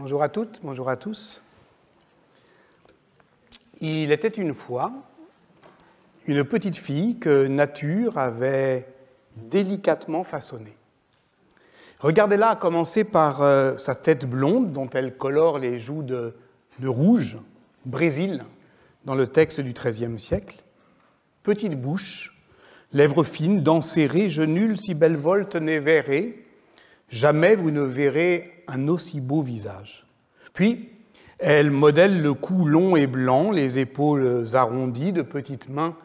Bonjour à toutes, bonjour à tous. Il était une fois une petite fille que nature avait délicatement façonnée. Regardez-la à commencer par sa tête blonde dont elle colore les joues de rouge, Brésil, dans le texte du XIIIe siècle. Petite bouche, lèvres fines, dents serrées, je nul si belle volte n'ai verré. Jamais vous ne verrez un aussi beau visage. Puis, elle modèle le cou long et blanc, les épaules arrondies, de petites mains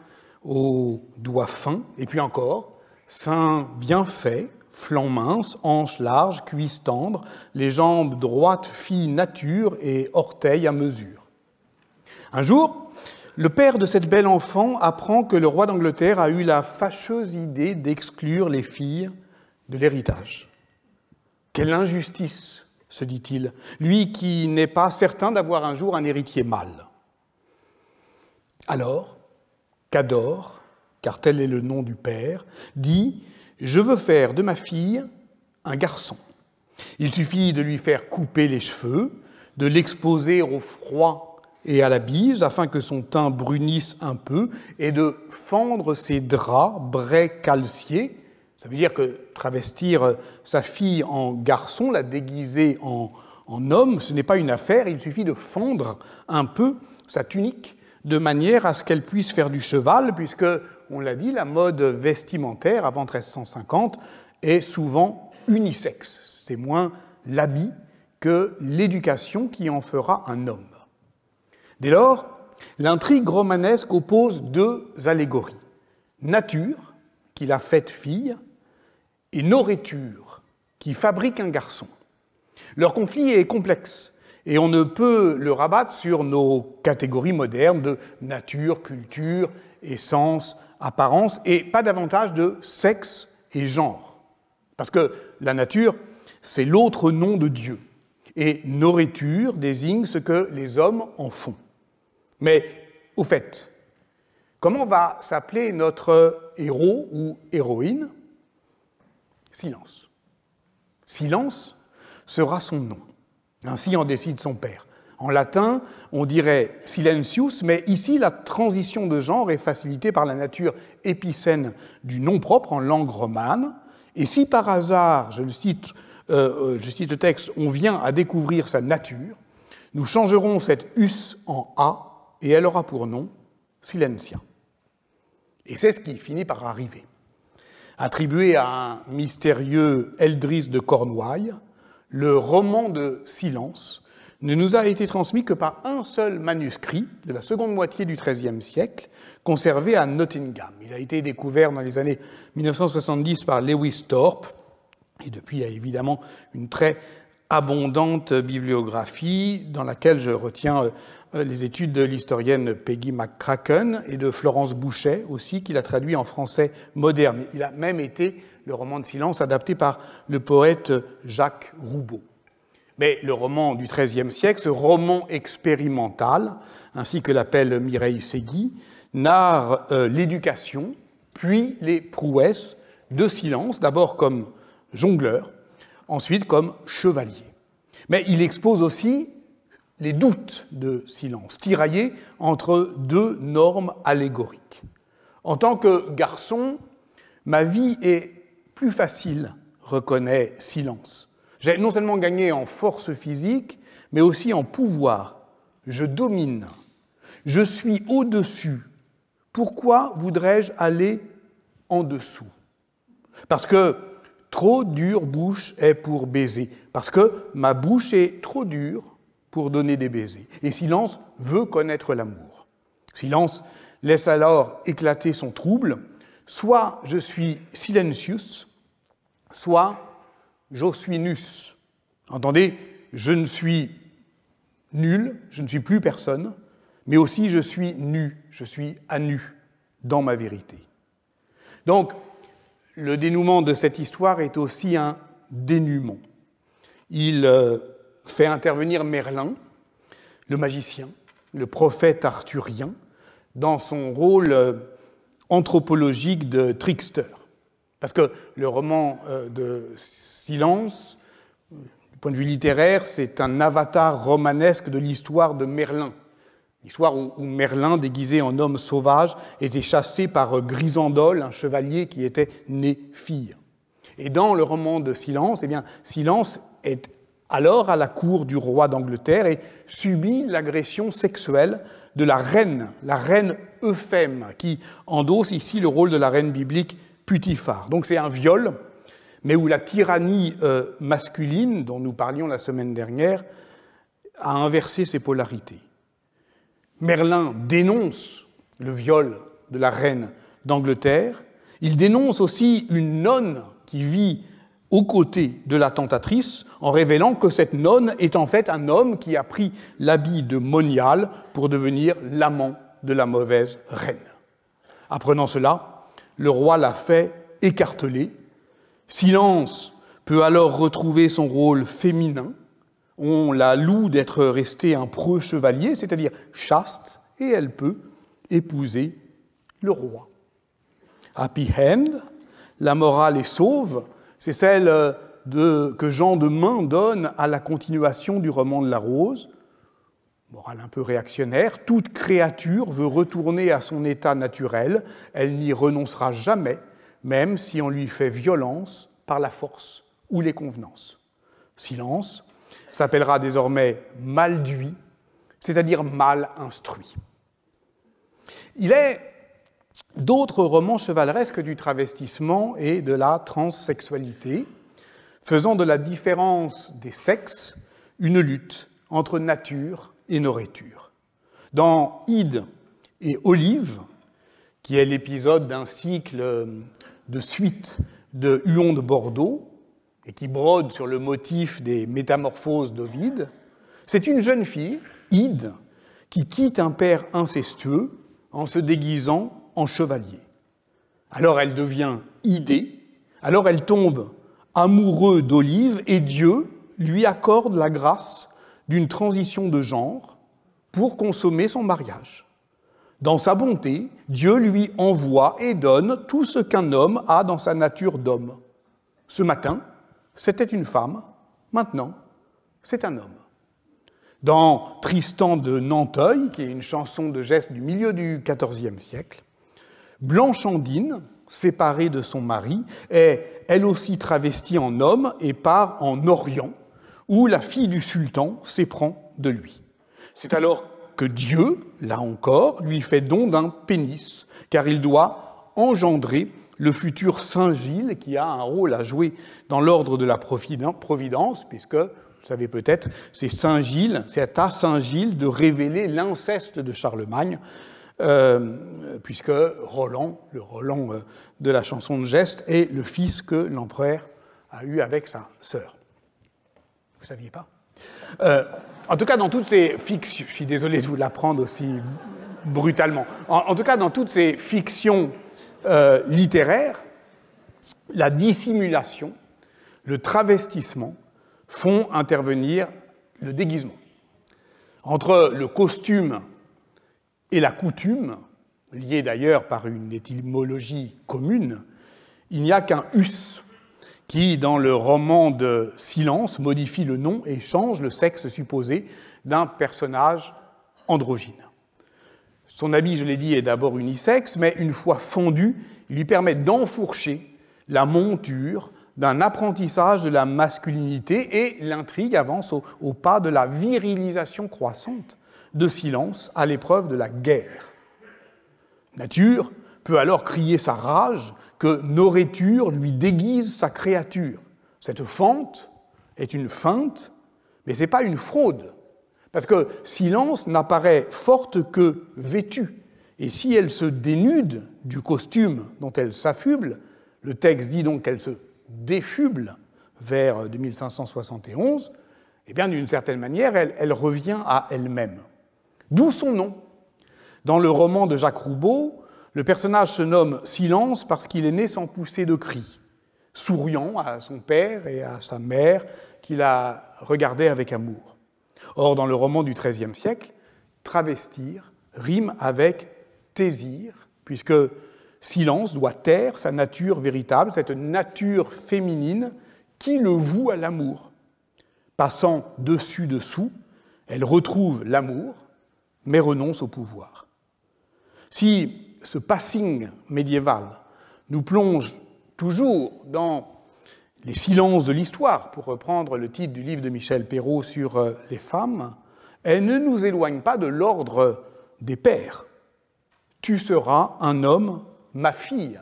aux doigts fins, et puis encore, seins bien faits, flancs minces, hanches larges, cuisses tendres, les jambes droites, filles nature et orteils à mesure. Un jour, le père de cette belle enfant apprend que le roi d'Angleterre a eu la fâcheuse idée d'exclure les filles de l'héritage. Quelle injustice, se dit-il, lui qui n'est pas certain d'avoir un jour un héritier mâle. Alors, Cador, car tel est le nom du père, dit « Je veux faire de ma fille un garçon. Il suffit de lui faire couper les cheveux, de l'exposer au froid et à la bise, afin que son teint brunisse un peu, et de fendre ses draps brais calciés. » Ça veut dire que travestir sa fille en garçon, la déguiser en homme, ce n'est pas une affaire, il suffit de fondre un peu sa tunique de manière à ce qu'elle puisse faire du cheval, puisque, on l'a dit, la mode vestimentaire avant 1350 est souvent unisexe. C'est moins l'habit que l'éducation qui en fera un homme. Dès lors, l'intrigue romanesque oppose deux allégories. Nature, qui l'a faite fille, et nourriture, qui fabrique un garçon. Leur conflit est complexe, et on ne peut le rabattre sur nos catégories modernes de nature, culture, essence, apparence, et pas davantage de sexe et genre. Parce que la nature, c'est l'autre nom de Dieu, et nourriture désigne ce que les hommes en font. Mais, au fait, comment va s'appeler notre héros ou héroïne ? Silence. Silence sera son nom. Ainsi en décide son père. En latin, on dirait silentius, mais ici, la transition de genre est facilitée par la nature épicène du nom propre en langue romane. Et si par hasard, je cite le texte, on vient à découvrir sa nature, nous changerons cette us en a et elle aura pour nom Silencia. Et c'est ce qui finit par arriver. Attribué à un mystérieux Eldris de Cornouailles, le roman de Silence ne nous a été transmis que par un seul manuscrit de la seconde moitié du XIIIe siècle, conservé à Nottingham. Il a été découvert dans les années 1970 par Lewis Thorpe, et depuis il y a évidemment une très abondante bibliographie dans laquelle je retiens les études de l'historienne Peggy McCracken et de Florence Bouchet aussi, qui l'a traduit en français moderne. Il a même été, le roman de Silence, adapté par le poète Jacques Roubaud. Mais le roman du XIIIe siècle, ce roman expérimental, ainsi que l'appelle Mireille Ségui, narre l'éducation, puis les prouesses de Silence, d'abord comme jongleur, ensuite comme chevalier. Mais il expose aussi les doutes de Silence, tiraillés entre deux normes allégoriques. En tant que garçon, ma vie est plus facile, reconnaît Silence. J'ai non seulement gagné en force physique, mais aussi en pouvoir. Je domine. Je suis au-dessus. Pourquoi voudrais-je aller en dessous ? Parce que trop dure bouche est pour baiser, parce que ma bouche est trop dure pour donner des baisers. Et Silence veut connaître l'amour. Silence laisse alors éclater son trouble. Soit je suis silencius, soit je suis nus. Entendez, je ne suis nul, je ne suis plus personne, mais aussi je suis nu, je suis à nu dans ma vérité. Donc, le dénouement de cette histoire est aussi un dénuement. Il fait intervenir Merlin, le magicien, le prophète arthurien, dans son rôle anthropologique de trickster. Parce que le roman de Silence, point de vue littéraire, c'est un avatar romanesque de l'histoire de Merlin. L'histoire où Merlin, déguisé en homme sauvage, était chassé par Grisandol, un chevalier qui était né fille. Et dans le roman de Silence, eh bien, Silence est alors à la cour du roi d'Angleterre et subit l'agression sexuelle de la reine Euphème, qui endosse ici le rôle de la reine biblique Putiphar. Donc c'est un viol, mais où la tyrannie masculine, dont nous parlions la semaine dernière, a inversé ses polarités. Merlin dénonce le viol de la reine d'Angleterre. Il dénonce aussi une nonne qui vit aux côtés de la tentatrice, en révélant que cette nonne est en fait un homme qui a pris l'habit de monial pour devenir l'amant de la mauvaise reine. Apprenant cela, le roi la fait écarteler. Silence peut alors retrouver son rôle féminin. On la loue d'être restée un preux chevalier, c'est-à-dire chaste, et elle peut épouser le roi. Happy End, la morale est sauve, c'est celle que Jean de Meun donne à la continuation du roman de la Rose. Morale un peu réactionnaire, toute créature veut retourner à son état naturel, elle n'y renoncera jamais, même si on lui fait violence par la force ou les convenances. Silence s'appellera désormais Malduit, c'est-à-dire mal instruit. Il est d'autres romans chevaleresques du travestissement et de la transsexualité, faisant de la différence des sexes une lutte entre nature et nourriture. Dans Ide et Olive, qui est l'épisode d'un cycle de suite de Huon de Bordeaux, et qui brode sur le motif des métamorphoses d'Ovide, c'est une jeune fille, Ide, qui quitte un père incestueux en se déguisant en chevalier. Alors elle devient Idée, alors elle tombe amoureuse d'Olive, et Dieu lui accorde la grâce d'une transition de genre pour consommer son mariage. Dans sa bonté, Dieu lui envoie et donne tout ce qu'un homme a dans sa nature d'homme. Ce matin, c'était une femme, maintenant, c'est un homme. Dans Tristan de Nanteuil, qui est une chanson de geste du milieu du XIVe siècle, Blanchardine, séparée de son mari, est elle aussi travestie en homme et part en Orient, où la fille du sultan s'éprend de lui. C'est alors que Dieu, là encore, lui fait don d'un pénis, car il doit engendrer le futur Saint Gilles, qui a un rôle à jouer dans l'ordre de la Providence, puisque, vous savez peut-être, c'est à Saint Gilles de révéler l'inceste de Charlemagne, puisque Roland, le Roland de la chanson de geste, est le fils que l'empereur a eu avec sa sœur. Vous ne saviez pas ? En tout cas, dans toutes ces fictions, je suis désolé de vous l'apprendre aussi brutalement, en tout cas, dans toutes ces fictions littéraires, la dissimulation, le travestissement font intervenir le déguisement. Entre le costume et la coutume, liée d'ailleurs par une étymologie commune, il n'y a qu'un us qui, dans le roman de Silence, modifie le nom et change le sexe supposé d'un personnage androgyne. Son habit, je l'ai dit, est d'abord unisexe, mais une fois fondu, il lui permet d'enfourcher la monture d'un apprentissage de la masculinité, et l'intrigue avance au pas de la virilisation croissante de Silence à l'épreuve de la guerre. Nature peut alors crier sa rage que Nourriture lui déguise sa créature. Cette fente est une feinte, mais ce n'est pas une fraude, parce que Silence n'apparaît forte que vêtue, et si elle se dénude du costume dont elle s'affuble, le texte dit donc qu'elle se défuble vers 2571, eh bien d'une certaine manière, elle revient à elle-même. D'où son nom. Dans le roman de Jacques Roubaud, le personnage se nomme Silence parce qu'il est né sans pousser de cris, souriant à son père et à sa mère qu'il a regardé avec amour. Or, dans le roman du XIIIe siècle, travestir rime avec taisir, puisque Silence doit taire sa nature véritable, cette nature féminine qui le voue à l'amour. Passant dessus-dessous, elle retrouve l'amour, mais renonce au pouvoir. Si ce passing médiéval nous plonge toujours dans les silences de l'histoire, pour reprendre le titre du livre de Michel Perrault sur les femmes, elle ne nous éloigne pas de l'ordre des pères. « Tu seras un homme, ma fille »,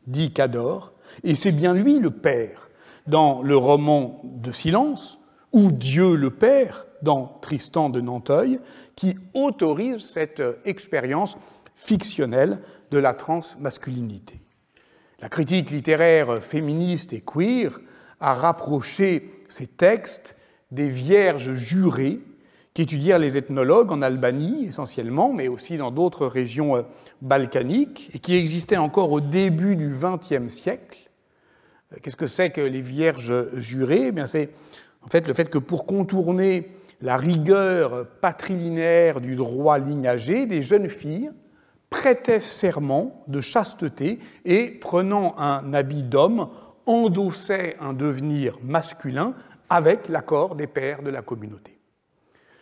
dit Cador, et c'est bien lui le père dans le roman de Silence, ou Dieu le Père dans Tristan de Nanteuil, qui autorise cette expérience fictionnelle de la transmasculinité. La critique littéraire féministe et queer a rapproché ces textes des vierges jurées qu'étudièrent les ethnologues en Albanie essentiellement, mais aussi dans d'autres régions balkaniques, et qui existaient encore au début du XXe siècle. Qu'est-ce que c'est que les vierges jurées ? Eh bien, c'est en fait le fait que pour contourner la rigueur patrilinéaire du droit lignagé, des jeunes filles prêtaient serment de chasteté et, prenant un habit d'homme, endossaient un devenir masculin avec l'accord des pères de la communauté.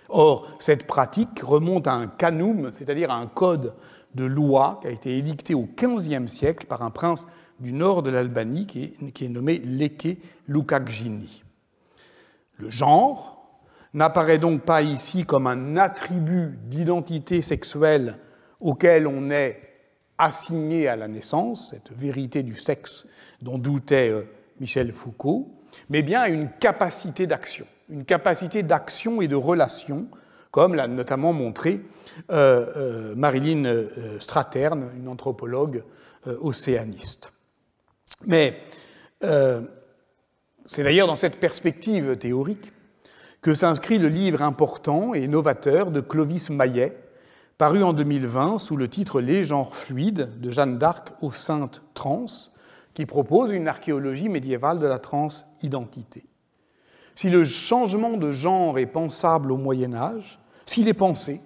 Or, cette pratique remonte à un canum, c'est-à-dire à un code de loi qui a été édicté au XVe siècle par un prince du nord de l'Albanie qui est nommé Leke Lukagjini. Le genre n'apparaît donc pas ici comme un attribut d'identité sexuelle auquel on est assigné à la naissance, cette vérité du sexe dont doutait Michel Foucault, mais bien une capacité d'action et de relation, comme l'a notamment montré Marilyn Strathern, une anthropologue océaniste. Mais c'est d'ailleurs dans cette perspective théorique que s'inscrit le livre important et novateur de Clovis Maillet, paru en 2020 sous le titre « Les genres fluides » de Jeanne d'Arc aux saintes trans, qui propose une archéologie médiévale de la transidentité. Si le changement de genre est pensable au Moyen-Âge, s'il est pensé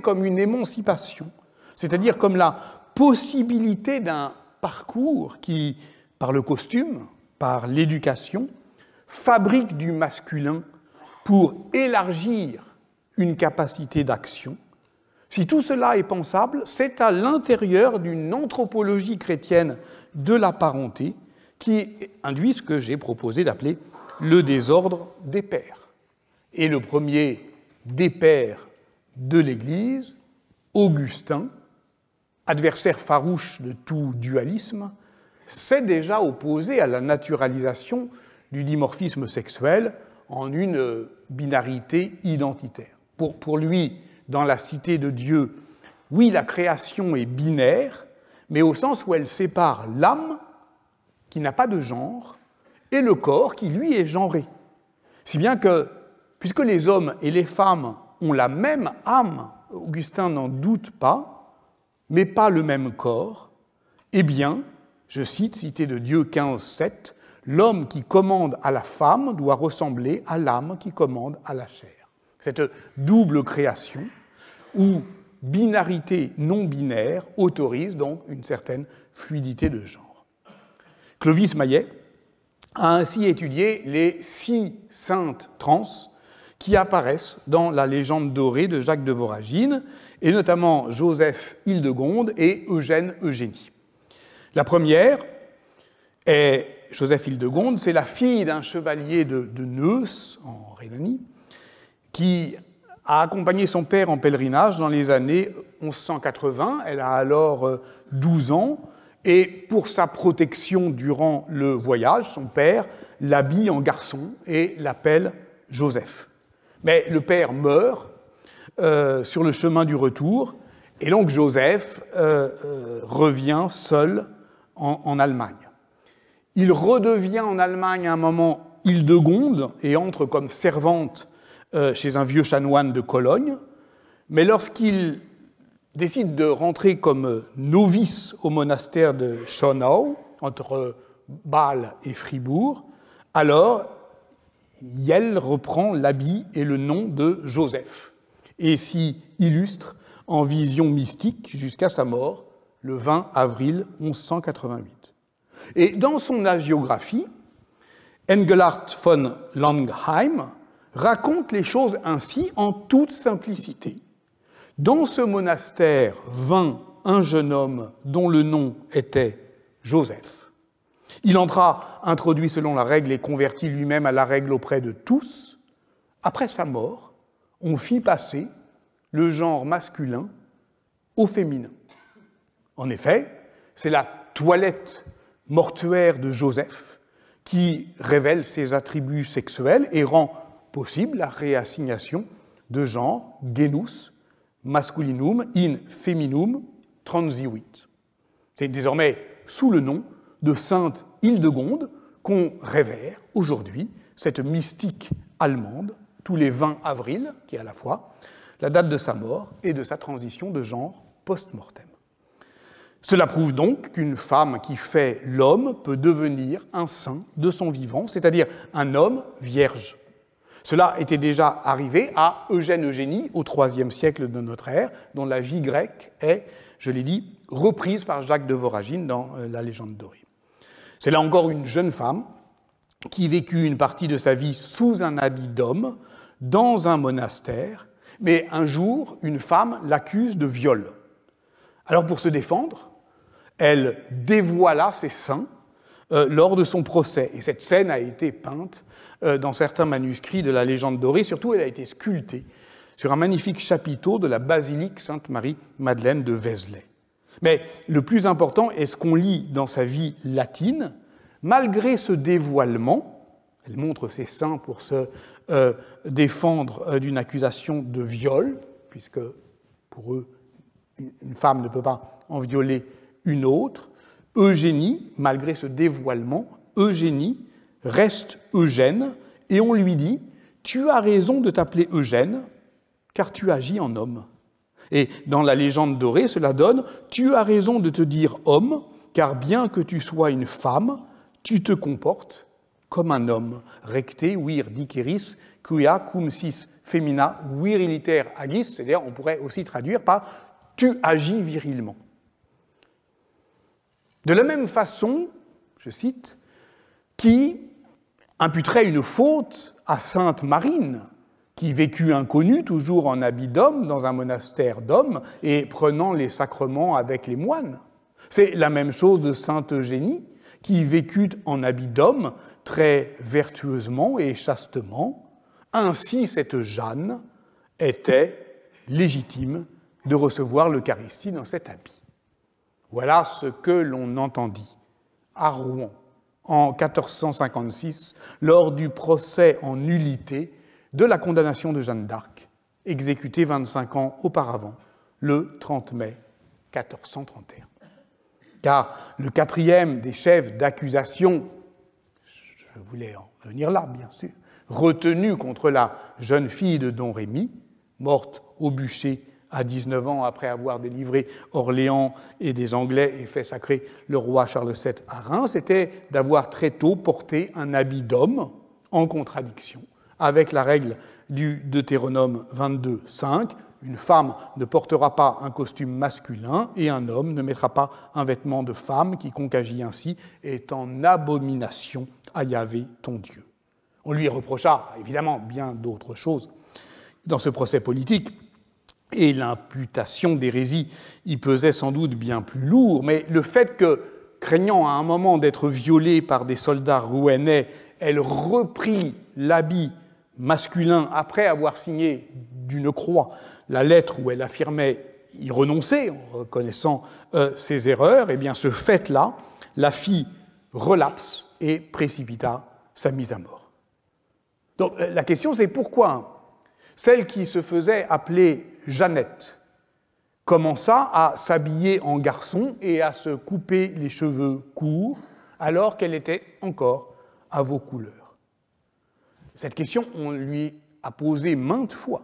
comme une émancipation, c'est-à-dire comme la possibilité d'un parcours qui, par le costume, par l'éducation, fabrique du masculin pour élargir une capacité d'action, si tout cela est pensable, c'est à l'intérieur d'une anthropologie chrétienne de la parenté qui induit ce que j'ai proposé d'appeler le désordre des pères. Et le premier des pères de l'Église, Augustin, adversaire farouche de tout dualisme, s'est déjà opposé à la naturalisation du dimorphisme sexuel en une binarité identitaire. Pour lui, dans la Cité de Dieu, oui, la création est binaire, mais au sens où elle sépare l'âme, qui n'a pas de genre, et le corps, qui, lui, est genré. Si bien que, puisque les hommes et les femmes ont la même âme, Augustin n'en doute pas, mais pas le même corps, eh bien, je cite, Cité de Dieu 15:7, l'homme qui commande à la femme doit ressembler à l'âme qui commande à la chair. Cette double création, où binarité non binaire autorise donc une certaine fluidité de genre. Clovis Maillet a ainsi étudié les 6 saintes trans qui apparaissent dans la légende dorée de Jacques de Voragine, et notamment Joseph Hildegonde et Eugène Eugénie. La première est Joseph Hildegonde, c'est la fille d'un chevalier de Neuss, en Rhénanie, qui a accompagné son père en pèlerinage dans les années 1180. Elle a alors 12 ans, et pour sa protection durant le voyage, son père l'habille en garçon et l'appelle Joseph. Mais le père meurt sur le chemin du retour, et donc Joseph revient seul en Allemagne. Il redevient en Allemagne à un moment Hildegonde et entre comme servante chez un vieux chanoine de Cologne, mais lorsqu'il décide de rentrer comme novice au monastère de Schönau, entre Bâle et Fribourg, alors Yel reprend l'habit et le nom de Joseph et s'y illustre en vision mystique jusqu'à sa mort le 20 avril 1188. Et dans son hagiographie, Engelhard von Langheim raconte les choses ainsi en toute simplicité. Dans ce monastère vint un jeune homme dont le nom était Joseph. Il entra, introduit selon la règle et convertit lui-même à la règle auprès de tous. Après sa mort, on fit passer le genre masculin au féminin. En effet, c'est la toilette mortuaire de Joseph qui révèle ses attributs sexuels et rend possible la réassignation de genre genus masculinum in feminum transivuit. C'est désormais sous le nom de sainte Hildegonde qu'on révère aujourd'hui cette mystique allemande tous les 20 avril, qui est à la fois la date de sa mort et de sa transition de genre post-mortem. Cela prouve donc qu'une femme qui fait l'homme peut devenir un saint de son vivant, c'est-à-dire un homme vierge. Cela était déjà arrivé à Eugénie au IIIe siècle de notre ère, dont la vie grecque est, je l'ai dit, reprise par Jacques de Voragine dans la Légende dorée. C'est là encore une jeune femme qui vécut une partie de sa vie sous un habit d'homme, dans un monastère, mais un jour, une femme l'accuse de viol. Alors pour se défendre, elle dévoila ses seins lors de son procès. Et cette scène a été peinte dans certains manuscrits de la Légende dorée. Surtout, elle a été sculptée sur un magnifique chapiteau de la basilique Sainte-Marie-Madeleine de Vézelay. Mais le plus important est ce qu'on lit dans sa vie latine. Malgré ce dévoilement, elle montre ses seins pour se défendre d'une accusation de viol, puisque pour eux, une femme ne peut pas en violer une autre. Eugénie, malgré ce dévoilement, Eugénie reste Eugène, et on lui dit « Tu as raison de t'appeler Eugène, car tu agis en homme. » Et dans la Légende dorée, cela donne « Tu as raison de te dire homme, car bien que tu sois une femme, tu te comportes comme un homme. Recte vir diceris, quia cum sis femina viriliter agis », c'est-à-dire on pourrait aussi traduire par « Tu agis virilement ». De la même façon, je cite, qui imputerait une faute à sainte Marine, qui vécut inconnue, toujours en habit d'homme, dans un monastère d'hommes, et prenant les sacrements avec les moines. C'est la même chose de sainte Eugénie, qui vécut en habit d'homme, très vertueusement et chastement. Ainsi, cette Jeanne était légitime de recevoir l'Eucharistie dans cet habit. Voilà ce que l'on entendit à Rouen en 1456, lors du procès en nullité de la condamnation de Jeanne d'Arc, exécutée 25 ans auparavant, le 30 mai 1431. Car le quatrième des chefs d'accusation, je voulais en venir là, bien sûr, retenu contre la jeune fille de Don Rémy, morte au bûcher à 19 ans après avoir délivré Orléans et des Anglais et fait sacrer le roi Charles VII à Reims, c'était d'avoir très tôt porté un habit d'homme en contradiction avec la règle du Deutéronome 22.5. Une femme ne portera pas un costume masculin et un homme ne mettra pas un vêtement de femme. Quiconque agit ainsi est en abomination à Yahvé ton Dieu. On lui reprocha évidemment bien d'autres choses dans ce procès politique, et l'imputation d'hérésie y pesait sans doute bien plus lourd, mais le fait que, craignant à un moment d'être violée par des soldats rouennais, elle reprit l'habit masculin après avoir signé d'une croix la lettre où elle affirmait y renoncer en reconnaissant ses erreurs, et bien ce fait-là la fit relapse et précipita sa mise à mort. Donc la question c'est pourquoi celle qui se faisait appeler Jeannette commença à s'habiller en garçon et à se couper les cheveux courts alors qu'elle était encore à vos couleurs. Cette question, on lui a posé maintes fois.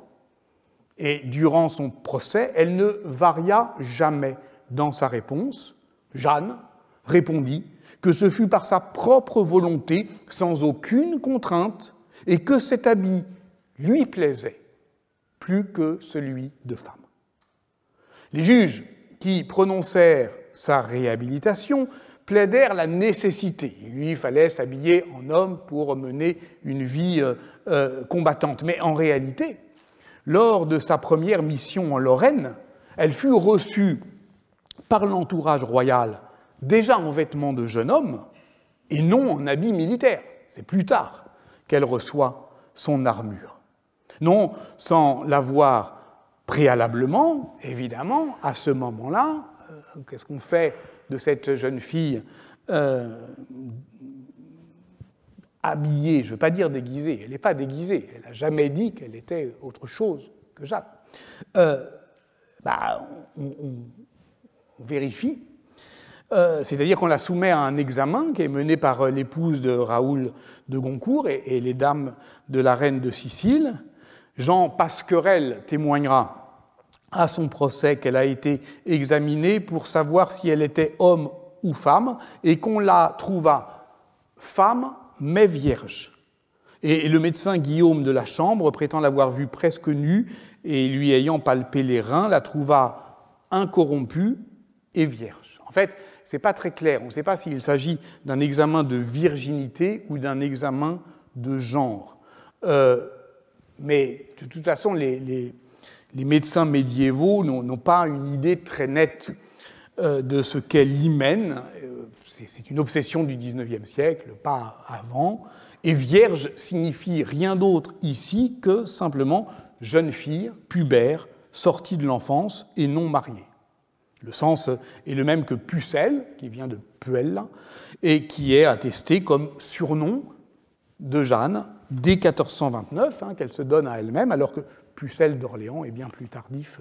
Et durant son procès, elle ne varia jamais dans sa réponse. Jeanne répondit que ce fut par sa propre volonté, sans aucune contrainte, et que cet habit lui plaisait plus que celui de femme. Les juges qui prononcèrent sa réhabilitation plaidèrent la nécessité. Il lui fallait s'habiller en homme pour mener une vie combattante. Mais en réalité, lors de sa première mission en Lorraine, elle fut reçue par l'entourage royal déjà en vêtements de jeune homme et non en habits militaires. C'est plus tard qu'elle reçoit son armure. Non sans l'avoir préalablement, évidemment, à ce moment-là, qu'est-ce qu'on fait de cette jeune fille habillée, je ne veux pas dire déguisée, elle n'est pas déguisée, elle n'a jamais dit qu'elle était autre chose que Jeanne. On vérifie, c'est-à-dire qu'on la soumet à un examen qui est mené par l'épouse de Raoul de Goncourt et les dames de la reine de Sicile. Jean Pasquerel témoignera à son procès qu'elle a été examinée pour savoir si elle était homme ou femme, et qu'on la trouva femme, mais vierge. Et le médecin Guillaume de la Chambre prétend l'avoir vue presque nue, et lui ayant palpé les reins, la trouva incorrompue et vierge. En fait, ce n'est pas très clair, on ne sait pas s'il s'agit d'un examen de virginité ou d'un examen de genre. Mais de toute façon, les médecins médiévaux n'ont pas une idée très nette de ce qu'est l'hymen. C'est une obsession du XIXe siècle, pas avant. Et vierge signifie rien d'autre ici que simplement jeune fille, pubère, sortie de l'enfance et non mariée. Le sens est le même que pucelle, qui vient de puella, et qui est attesté comme surnom de Jeanne dès 1429, qu'elle se donne à elle-même, alors que Pucelle d'Orléans est bien plus tardif,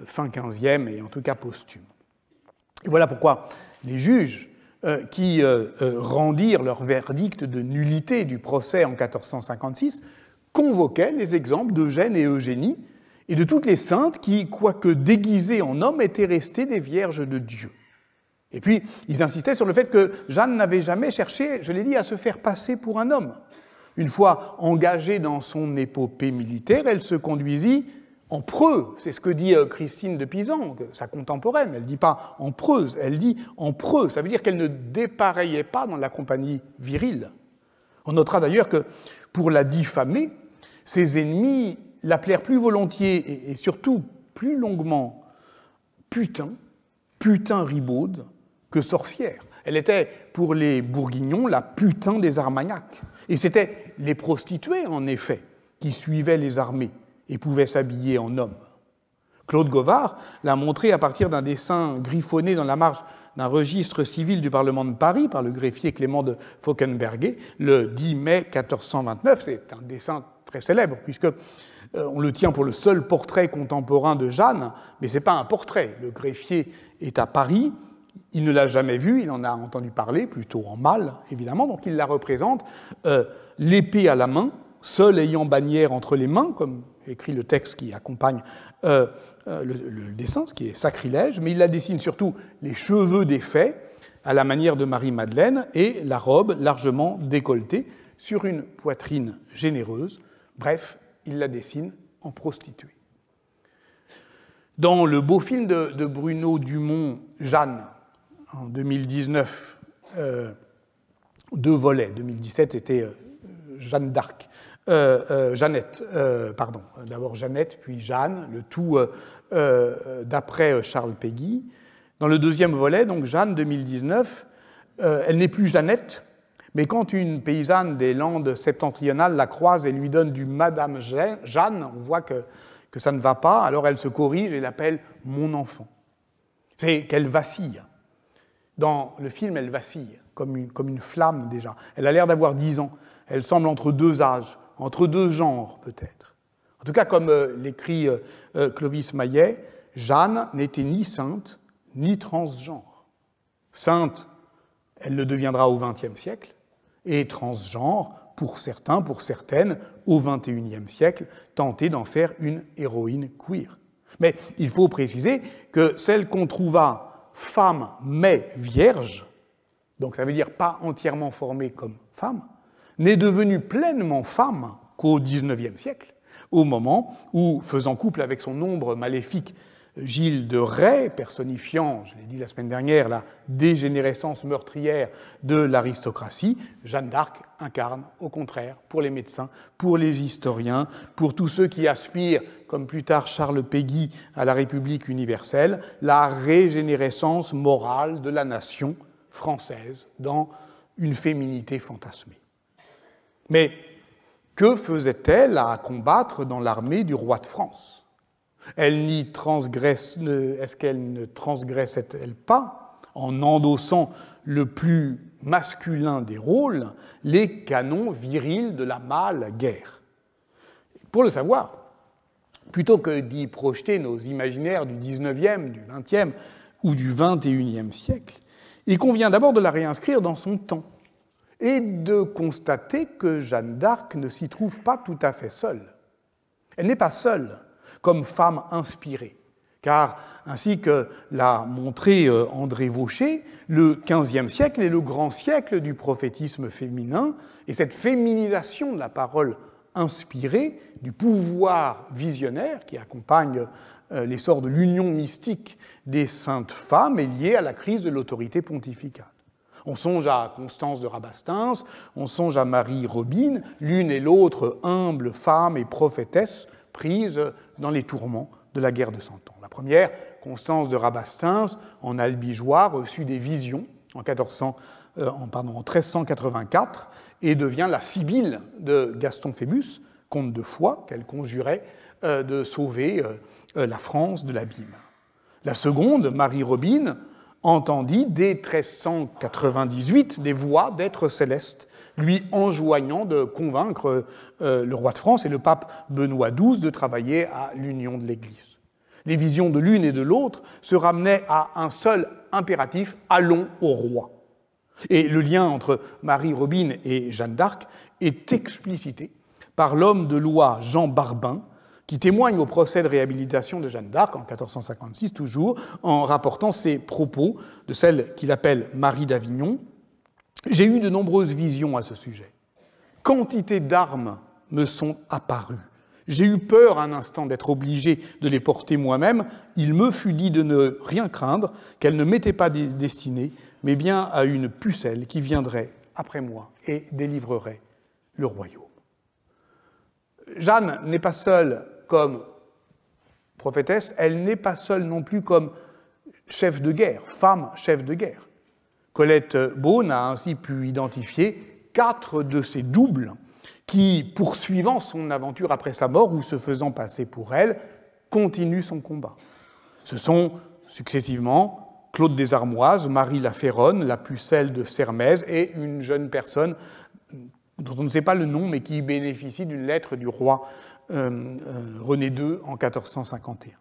fin XVe et en tout cas posthume. Et voilà pourquoi les juges qui rendirent leur verdict de nullité du procès en 1456 convoquaient les exemples d'Eugène et Eugénie et de toutes les saintes qui, quoique déguisées en hommes, étaient restées des vierges de Dieu. Et puis, ils insistaient sur le fait que Jeanne n'avait jamais cherché, je l'ai dit, à se faire passer pour un homme. Une fois engagée dans son épopée militaire, elle se conduisit en preux. C'est ce que dit Christine de Pisan, sa contemporaine. Elle ne dit pas en preuse, elle dit en preux. Ça veut dire qu'elle ne dépareillait pas dans la compagnie virile. On notera d'ailleurs que, pour la diffamer, ses ennemis l'appelèrent plus volontiers et surtout plus longuement putain ribaude, que sorcière. Elle était, pour les Bourguignons, la putain des Armagnacs. Et c'était les prostituées, en effet, qui suivaient les armées et pouvaient s'habiller en hommes. Claude Govard l'a montré à partir d'un dessin griffonné dans la marge d'un registre civil du Parlement de Paris par le greffier Clément de Fauquenberguer le 10 mai 1429. C'est un dessin très célèbre, puisque on le tient pour le seul portrait contemporain de Jeanne, mais ce n'est pas un portrait. Le greffier est à Paris, il ne l'a jamais vue, il en a entendu parler, plutôt en mal, évidemment, donc il la représente, l'épée à la main, seul ayant bannière entre les mains, comme écrit le texte qui accompagne le dessin, ce qui est sacrilège, mais il la dessine surtout les cheveux défaits, à la manière de Marie-Madeleine, et la robe largement décolletée, sur une poitrine généreuse. Bref, il la dessine en prostituée. Dans le beau film de Bruno Dumont, Jeanne, en 2019, 2 volets. 2017, c'était Jeanne d'Arc. Jeannette, pardon. D'abord Jeannette, puis Jeanne, le tout d'après Charles Péguy. Dans le 2e volet, donc Jeanne 2019, elle n'est plus Jeannette, mais quand une paysanne des Landes septentrionales la croise et lui donne du Madame Jeanne, on voit que ça ne va pas, alors elle se corrige et l'appelle « mon enfant ». C'est qu'elle vacille. Dans le film, elle vacille, comme une flamme déjà. Elle a l'air d'avoir 10 ans. Elle semble entre 2 âges, entre 2 genres peut-être. En tout cas, comme l'écrit Clovis Maillet, Jeanne n'était ni sainte, ni transgenre. Sainte, elle le deviendra au XXe siècle, et transgenre, pour certains, pour certaines, au XXIe siècle, tenter d'en faire une héroïne queer. Mais il faut préciser que celle qu'on trouva femme mais vierge, donc ça veut dire pas entièrement formée comme femme, n'est devenue pleinement femme qu'au XIXe siècle, au moment où, faisant couple avec son ombre maléfique Gilles de Rais, personnifiant, je l'ai dit la semaine dernière, la dégénérescence meurtrière de l'aristocratie, Jeanne d'Arc incarne, au contraire, pour les médecins, pour les historiens, pour tous ceux qui aspirent, comme plus tard Charles Péguy, à la République universelle, la régénérescence morale de la nation française dans une féminité fantasmée. Mais que faisait-elle à combattre dans l'armée du roi de France ? Est-ce qu'elle ne transgressait-elle pas, en endossant le plus masculin des rôles, les canons virils de la mâle guerre? Pour le savoir, plutôt que d'y projeter nos imaginaires du XIXe, du XXe ou du XXIe siècle, il convient d'abord de la réinscrire dans son temps et de constater que Jeanne d'Arc ne s'y trouve pas tout à fait seule. Elle n'est pas seule comme femme inspirée, car, ainsi que l'a montré André Vaucher, le XVe siècle est le grand siècle du prophétisme féminin, et cette féminisation de la parole inspirée, du pouvoir visionnaire qui accompagne l'essor de l'union mystique des saintes femmes est liée à la crise de l'autorité pontificale. On songe à Constance de Rabastens, on songe à Marie Robine, l'une et l'autre humbles femmes et prophétesses prises dans les tourments de la guerre de Cent Ans. La première, Constance de Rabastens, en albigeois, reçut des visions en 1384 et devient la Sibylle de Gaston Phébus, comte de Foix, qu'elle conjurait de sauver la France de l'abîme. La seconde, Marie Robine, entendit dès 1398 des voix d'êtres célestes lui enjoignant de convaincre le roi de France et le pape Benoît XII de travailler à l'union de l'Église. Les visions de l'une et de l'autre se ramenaient à un seul impératif, allons au roi. Et le lien entre Marie Robine et Jeanne d'Arc est explicité par l'homme de loi Jean Barbin, qui témoigne au procès de réhabilitation de Jeanne d'Arc, en 1456 toujours, en rapportant ses propos de celle qu'il appelle Marie d'Avignon. « J'ai eu de nombreuses visions à ce sujet. Quantité d'armes me sont apparues. J'ai eu peur un instant d'être obligé de les porter moi-même. Il me fut dit de ne rien craindre, qu'elles ne m'étaient pas destinées, mais bien à une pucelle qui viendrait après moi et délivrerait le royaume. » Jeanne n'est pas seule comme prophétesse, elle n'est pas seule non plus comme chef de guerre, femme chef de guerre. Colette Beaune a ainsi pu identifier 4 de ses doubles qui, poursuivant son aventure après sa mort ou se faisant passer pour elle, continuent son combat. Ce sont successivement Claude des Armoises, Marie la Féronne, la Pucelle de Sermaize et une jeune personne dont on ne sait pas le nom mais qui bénéficie d'une lettre du roi René II en 1451.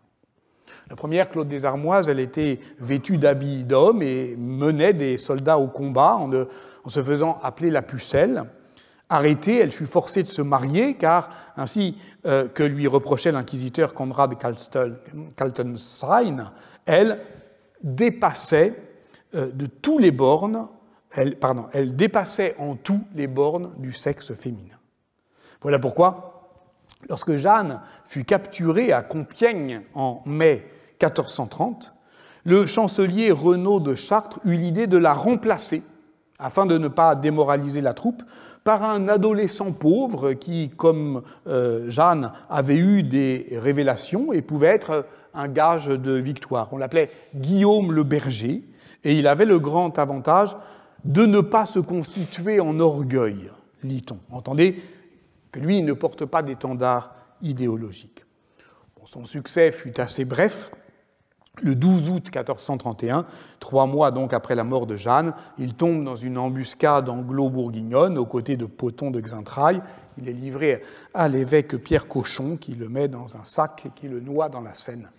La première, Claude des Armoises, elle était vêtue d'habits d'homme et menait des soldats au combat en se faisant appeler la Pucelle. Arrêtée, elle fut forcée de se marier, car, ainsi que lui reprochait l'inquisiteur Conrad Kaltenstein, elle dépassait de tous les bornes, elle dépassait en tout les bornes du sexe féminin. Voilà pourquoi, lorsque Jeanne fut capturée à Compiègne en mai 1430, le chancelier Renaud de Chartres eut l'idée de la remplacer, afin de ne pas démoraliser la troupe, par un adolescent pauvre qui, comme Jeanne, avait eu des révélations et pouvait être un gage de victoire. On l'appelait Guillaume le Berger, et il avait le grand avantage de ne pas se constituer en orgueil, lit-on. Entendez que lui, il ne porte pas d'étendard idéologique. Bon, son succès fut assez bref. Le 12 août 1431, 3 mois donc après la mort de Jeanne, il tombe dans une embuscade anglo-bourguignonne aux côtés de Pothon de Xaintrailles. Il est livré à l'évêque Pierre Cochon qui le met dans un sac et qui le noie dans la Seine.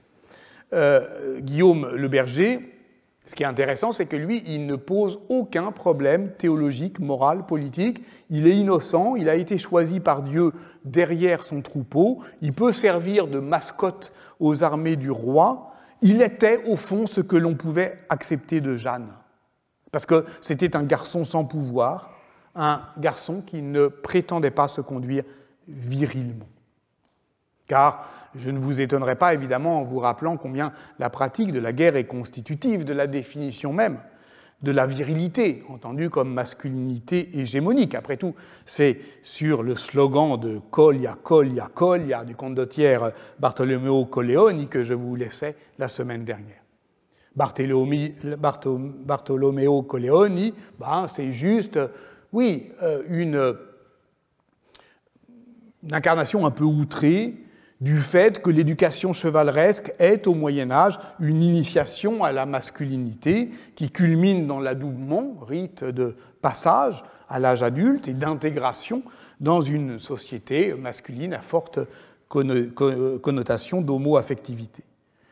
Guillaume le Berger, ce qui est intéressant, c'est que lui, il ne pose aucun problème théologique, moral, politique. Il est innocent, il a été choisi par Dieu derrière son troupeau, il peut servir de mascotte aux armées du roi. Il était, au fond, ce que l'on pouvait accepter de Jeanne, parce que c'était un garçon sans pouvoir, un garçon qui ne prétendait pas se conduire virilement. Car je ne vous étonnerai pas, évidemment, en vous rappelant combien la pratique de la guerre est constitutive de la définition même de la virilité, entendue comme masculinité hégémonique. Après tout, c'est sur le slogan de Colia, Colia, Colia du condottiere Bartolomeo Colleoni que je vous laissais la semaine dernière. Bartolomeo Colleoni, c'est juste, oui, une incarnation un peu outrée du fait que l'éducation chevaleresque est au Moyen-Âge une initiation à la masculinité qui culmine dans l'adoubement, rite de passage à l'âge adulte et d'intégration dans une société masculine à forte connotation d'homo-affectivité.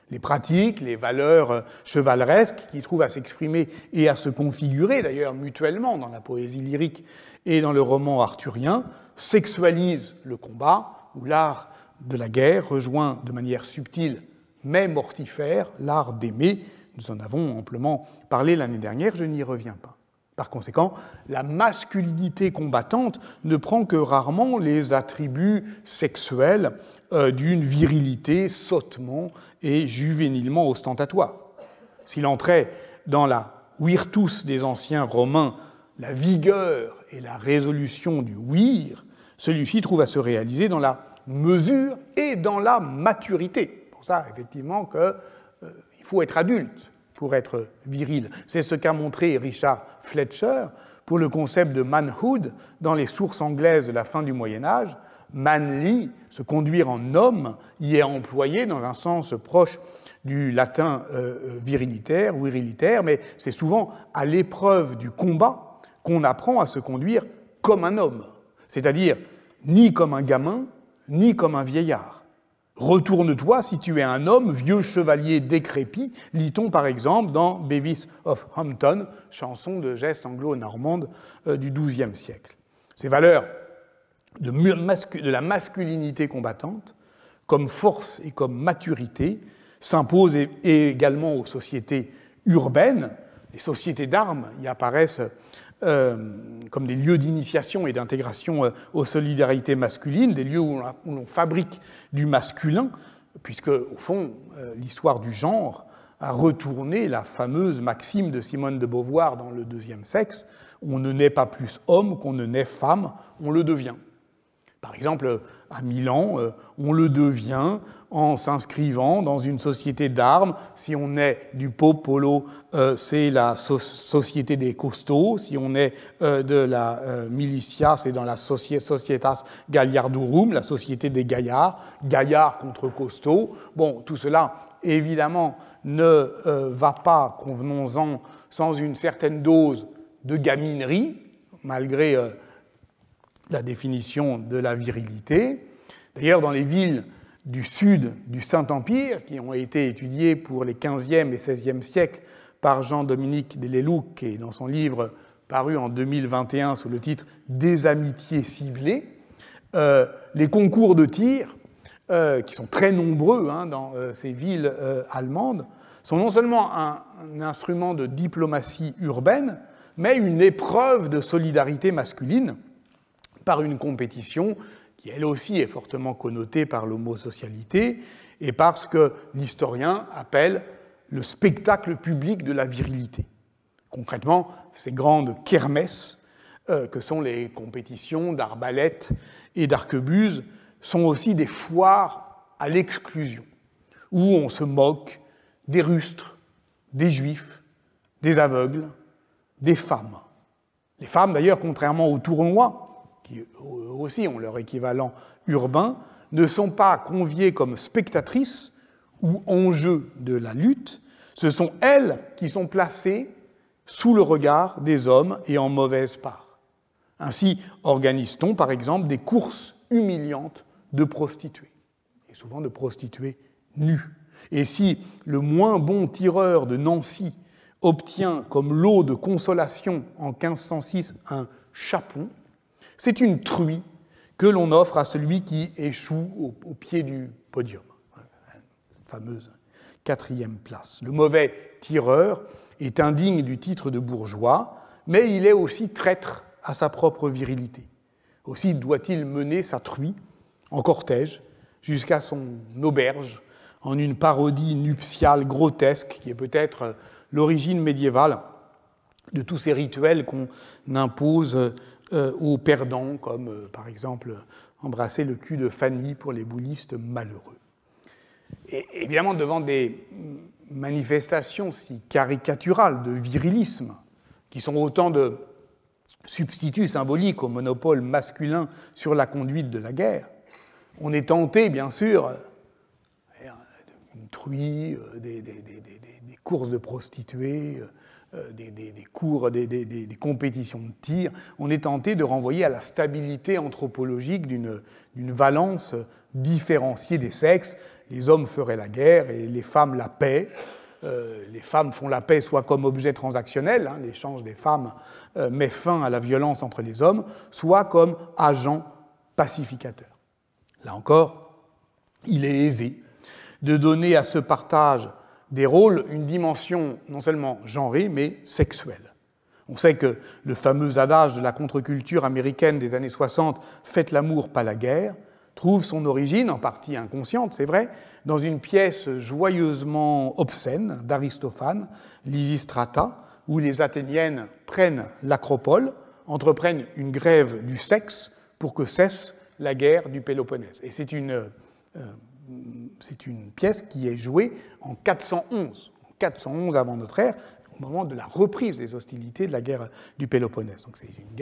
Les pratiques, les valeurs chevaleresques qui trouvent à s'exprimer et à se configurer d'ailleurs mutuellement dans la poésie lyrique et dans le roman arthurien sexualisent le combat où l'art de la guerre rejoint de manière subtile mais mortifère l'art d'aimer. Nous en avons amplement parlé l'année dernière, je n'y reviens pas. Par conséquent, la masculinité combattante ne prend que rarement les attributs sexuels d'une virilité sottement et juvénilement ostentatoire. S'il entrait dans la virtus des anciens Romains, la vigueur et la résolution du vir, celui-ci trouve à se réaliser dans la mesure et dans la maturité. Pour ça, effectivement, qu'il faut être adulte pour être viril. C'est ce qu'a montré Richard Fletcher pour le concept de manhood dans les sources anglaises de la fin du Moyen-Âge. Manly, se conduire en homme, y est employé dans un sens proche du latin virilitaire, mais c'est souvent à l'épreuve du combat qu'on apprend à se conduire comme un homme, c'est-à-dire ni comme un gamin, ni comme un vieillard. Retourne-toi si tu es un homme, vieux chevalier décrépit, lit-on par exemple dans Bevis of Hampton, chanson de geste anglo-normande du XIIe siècle. Ces valeurs de la masculinité combattante, comme force et comme maturité, s'imposent également aux sociétés urbaines. Les sociétés d'armes y apparaissent comme des lieux d'initiation et d'intégration aux solidarités masculines, des lieux où l'on fabrique du masculin, puisque, au fond, l'histoire du genre a retourné la fameuse maxime de Simone de Beauvoir dans le deuxième sexe, on ne naît pas plus homme qu'on ne naît femme, on le devient. Par exemple, à Milan, on le devient en s'inscrivant dans une société d'armes. Si on est du popolo, c'est la société des costauds. Si on est de la militia, c'est dans la Societas Galliardurum, la société des gaillards. Gaillards contre costauds. Bon, tout cela, évidemment, ne va pas, convenons-en, sans une certaine dose de gaminerie, malgré la définition de la virilité. D'ailleurs, dans les villes du sud du Saint-Empire, qui ont été étudiées pour les XVe et XVIe siècles par Jean-Dominique Delélouc, et dans son livre paru en 2021 sous le titre « Des amitiés ciblées », les concours de tir, qui sont très nombreux dans ces villes allemandes, sont non seulement un instrument de diplomatie urbaine, mais une épreuve de solidarité masculine, par une compétition qui, elle aussi, est fortement connotée par l'homosocialité et par ce que l'historien appelle le spectacle public de la virilité. Concrètement, ces grandes kermesses, que sont les compétitions d'arbalète et d'arquebuse, sont aussi des foires à l'exclusion, où on se moque des rustres, des juifs, des aveugles, des femmes. Les femmes, d'ailleurs, contrairement aux tournois, qui aussi ont leur équivalent urbain, ne sont pas conviées comme spectatrices ou enjeux de la lutte, ce sont elles qui sont placées sous le regard des hommes et en mauvaise part. Ainsi organise-t-on, par exemple, des courses humiliantes de prostituées, et souvent de prostituées nues. Et si le moins bon tireur de Nancy obtient comme lot de consolation en 1506 un chapon, c'est une truie que l'on offre à celui qui échoue au pied du podium. Fameuse 4e place. Le mauvais tireur est indigne du titre de bourgeois, mais il est aussi traître à sa propre virilité. Aussi doit-il mener sa truie en cortège jusqu'à son auberge, en une parodie nuptiale grotesque, qui est peut-être l'origine médiévale de tous ces rituels qu'on impose aux perdants, comme par exemple embrasser le cul de Fanny pour les boulistes malheureux. Et évidemment, devant des manifestations si caricaturales de virilisme, qui sont autant de substituts symboliques au monopole masculin sur la conduite de la guerre, on est tenté, bien sûr, une truie, des courses de prostituées, des cours, des compétitions de tir, on est tenté de renvoyer à la stabilité anthropologique d'une valence différenciée des sexes. Les hommes feraient la guerre et les femmes la paix. Les femmes font la paix soit comme objet transactionnel, l'échange des femmes met fin à la violence entre les hommes, soit comme agent pacificateur. Là encore, il est aisé de donner à ce partage des rôles une dimension non seulement genrée, mais sexuelle. On sait que le fameux adage de la contre-culture américaine des années 60 « Faites l'amour, pas la guerre » trouve son origine, en partie inconsciente, c'est vrai, dans une pièce joyeusement obscène d'Aristophane, Lysistrata, où les Athéniennes prennent l'Acropole, entreprennent une grève du sexe pour que cesse la guerre du Péloponnèse. Et c'est une pièce qui est jouée en 411 avant notre ère, au moment de la reprise des hostilités de la guerre du Péloponnèse. Donc c'est une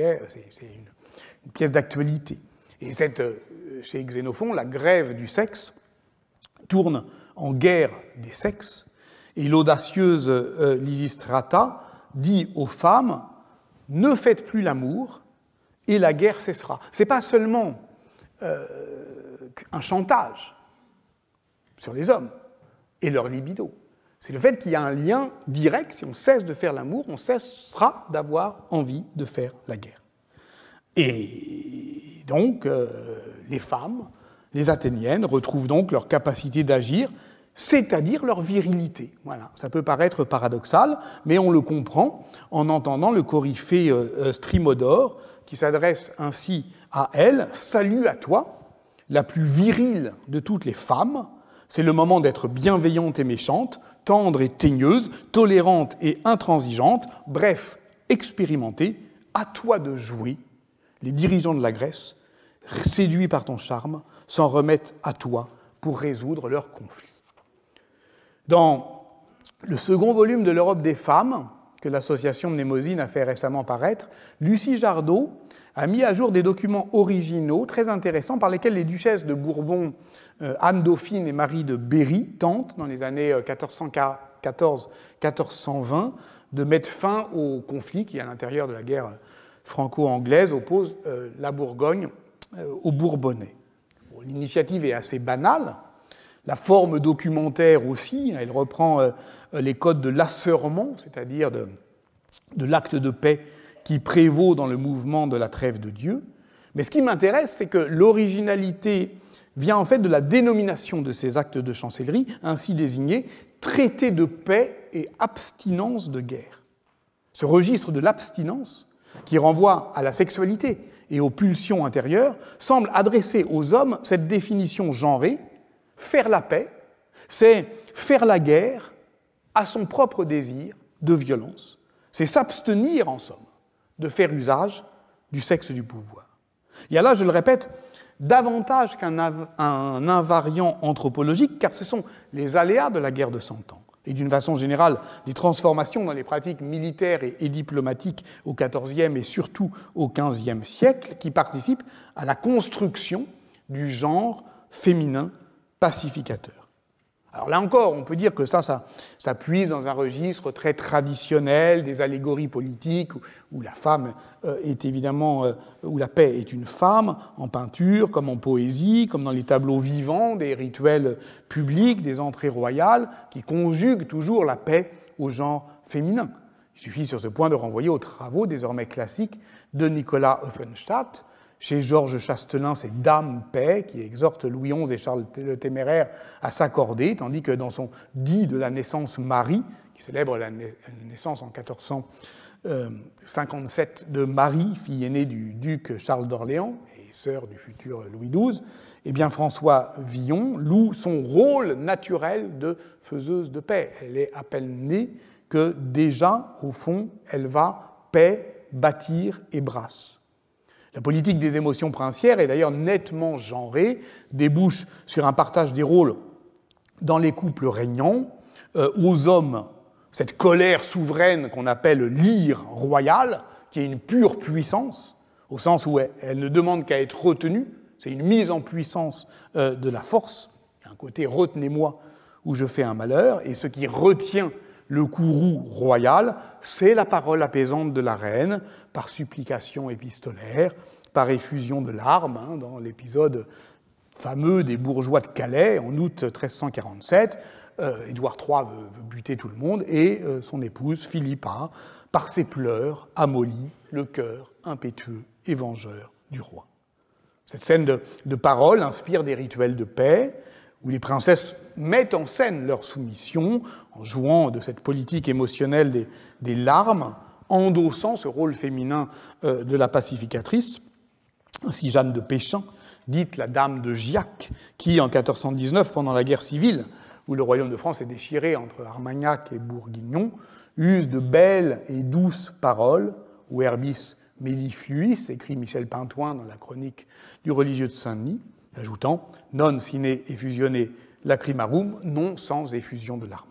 pièce d'actualité. Et chez Xénophon, la grève du sexe tourne en guerre des sexes, et l'audacieuse Lysistrata dit aux femmes « Ne faites plus l'amour, et la guerre cessera ». Ce n'est pas seulement un chantage sur les hommes et leur libido. C'est le fait qu'il y a un lien direct. Si on cesse de faire l'amour, on cessera d'avoir envie de faire la guerre. Et donc, les femmes, les Athéniennes, retrouvent donc leur capacité d'agir, c'est-à-dire leur virilité. Voilà, ça peut paraître paradoxal, mais on le comprend en entendant le coryphée Strymodore, qui s'adresse ainsi à elle. « Salut à toi, la plus virile de toutes les femmes. C'est le moment d'être bienveillante et méchante, tendre et teigneuse, tolérante et intransigeante, bref, expérimentée. À toi de jouer. Les dirigeants de la Grèce, séduits par ton charme, s'en remettent à toi pour résoudre leurs conflits. » Dans le second volume de l'Europe des femmes, que l'association Mnémosyne a fait récemment paraître, Lucie Jardot a mis à jour des documents originaux très intéressants par lesquels les duchesses de Bourbon, Anne-Dauphine et Marie de Berry, tentent, dans les années 1414-1420, de mettre fin au conflit qui, à l'intérieur de la guerre franco-anglaise, oppose la Bourgogne aux Bourbonnais. Bon, l'initiative est assez banale. La forme documentaire aussi, elle reprend les codes de l'asserment, c'est-à-dire de l'acte de paix qui prévaut dans le mouvement de la trêve de Dieu. Mais ce qui m'intéresse, c'est que l'originalité vient en fait de la dénomination de ces actes de chancellerie, ainsi désignés traité de paix et abstinence de guerre. Ce registre de l'abstinence, qui renvoie à la sexualité et aux pulsions intérieures, semble adresser aux hommes cette définition genrée. Faire la paix, c'est faire la guerre à son propre désir de violence. C'est s'abstenir, en somme, de faire usage du sexe du pouvoir. Il y a là, je le répète, davantage qu'un invariant anthropologique, car ce sont les aléas de la guerre de 100 ans, et d'une façon générale, des transformations dans les pratiques militaires et diplomatiques au XIVe et surtout au XVe siècle, qui participent à la construction du genre féminin pacificateur. Alors là encore, on peut dire que ça puise dans un registre très traditionnel des allégories politiques où la femme est évidemment, où la paix est une femme, en peinture, comme en poésie, comme dans les tableaux vivants des rituels publics, des entrées royales, qui conjuguent toujours la paix au genre féminin. Il suffit sur ce point de renvoyer aux travaux désormais classiques de Nicolas Offenstadt. Chez Georges Chastelain, c'est Dame Paix qui exhorte Louis XI et Charles le Téméraire à s'accorder, tandis que dans son dit de la naissance Marie, qui célèbre la naissance en 1457 de Marie, fille aînée du duc Charles d'Orléans, et sœur du futur Louis XII, eh bien François Villon loue son rôle naturel de faiseuse de paix. Elle est à peine née que déjà, au fond, elle va paix, bâtir et brasse. La politique des émotions princières est d'ailleurs nettement genrée, débouche sur un partage des rôles dans les couples régnants, aux hommes cette colère souveraine qu'on appelle l'ire royale, qui est une pure puissance, au sens où elle ne demande qu'à être retenue, c'est une mise en puissance de la force, il y a un côté « retenez-moi » où je fais un malheur, et ce qui retient le courroux royal, c'est la parole apaisante de la reine, par supplication épistolaire, par effusion de larmes, dans l'épisode fameux des bourgeois de Calais, en août 1347, Édouard III veut buter tout le monde, et son épouse, Philippa, par ses pleurs, amollit le cœur impétueux et vengeur du roi. Cette scène de parole inspire des rituels de paix, où les princesses mettent en scène leur soumission, en jouant de cette politique émotionnelle des larmes, endossant ce rôle féminin de la pacificatrice. Ainsi Jeanne de Péchin, dite la Dame de Giac, qui, en 1419, pendant la guerre civile, où le royaume de France est déchiré entre Armagnac et Bourguignon, use de belles et douces paroles, ou Herbis mellifluis, écrit Michel Pintoin dans la chronique du religieux de Saint-Denis, ajoutant « non sine effusione lacrimarum », non sans effusion de larmes.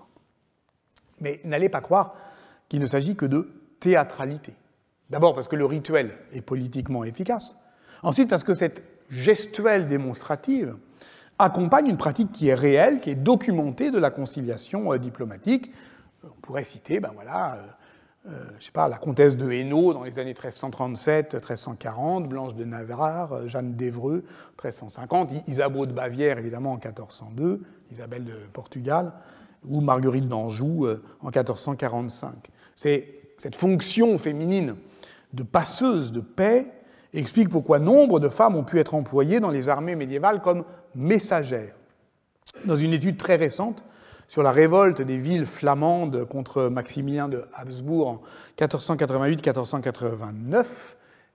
Mais n'allez pas croire qu'il ne s'agit que de théâtralité. D'abord parce que le rituel est politiquement efficace, ensuite parce que cette gestuelle démonstrative accompagne une pratique qui est réelle, qui est documentée de la conciliation diplomatique. On pourrait citer, je sais pas, la comtesse de Hainaut dans les années 1337-1340, Blanche de Navarre, Jeanne d'Évreux, 1350, Isabeau de Bavière, évidemment, en 1402, Isabelle de Portugal, ou Marguerite d'Anjou en 1445. C'est cette fonction féminine de passeuse de paix explique pourquoi nombre de femmes ont pu être employées dans les armées médiévales comme messagères. Dans une étude très récente sur la révolte des villes flamandes contre Maximilien de Habsbourg en 1488-1489,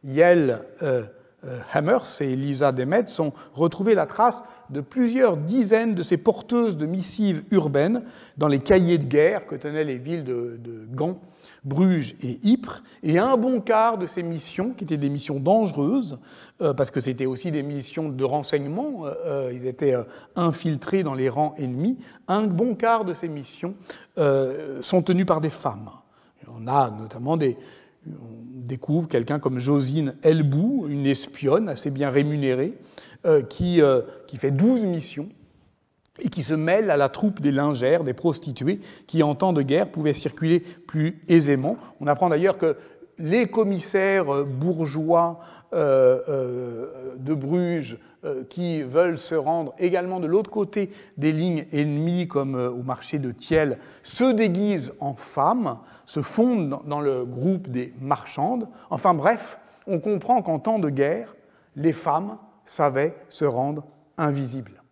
Yael Hammers et Lisa Demetz ont retrouvé la trace de plusieurs dizaines de ces porteuses de missives urbaines dans les cahiers de guerre que tenaient les villes de Gand, Bruges et Ypres, et un bon quart de ces missions, qui étaient des missions dangereuses, parce que c'était aussi des missions de renseignement, ils étaient infiltrés dans les rangs ennemis, un bon quart de ces missions sont tenues par des femmes. On a notamment on découvre quelqu'un comme Josine Elbou, une espionne assez bien rémunérée, qui fait 12 missions, et qui se mêle à la troupe des lingères, des prostituées, qui en temps de guerre pouvaient circuler plus aisément. On apprend d'ailleurs que les commissaires bourgeois de Bruges qui veulent se rendre également de l'autre côté des lignes ennemies, comme au marché de Thiel, se déguisent en femmes, se fondent dans le groupe des marchandes. Enfin bref, on comprend qu'en temps de guerre, les femmes savaient se rendre invisibles.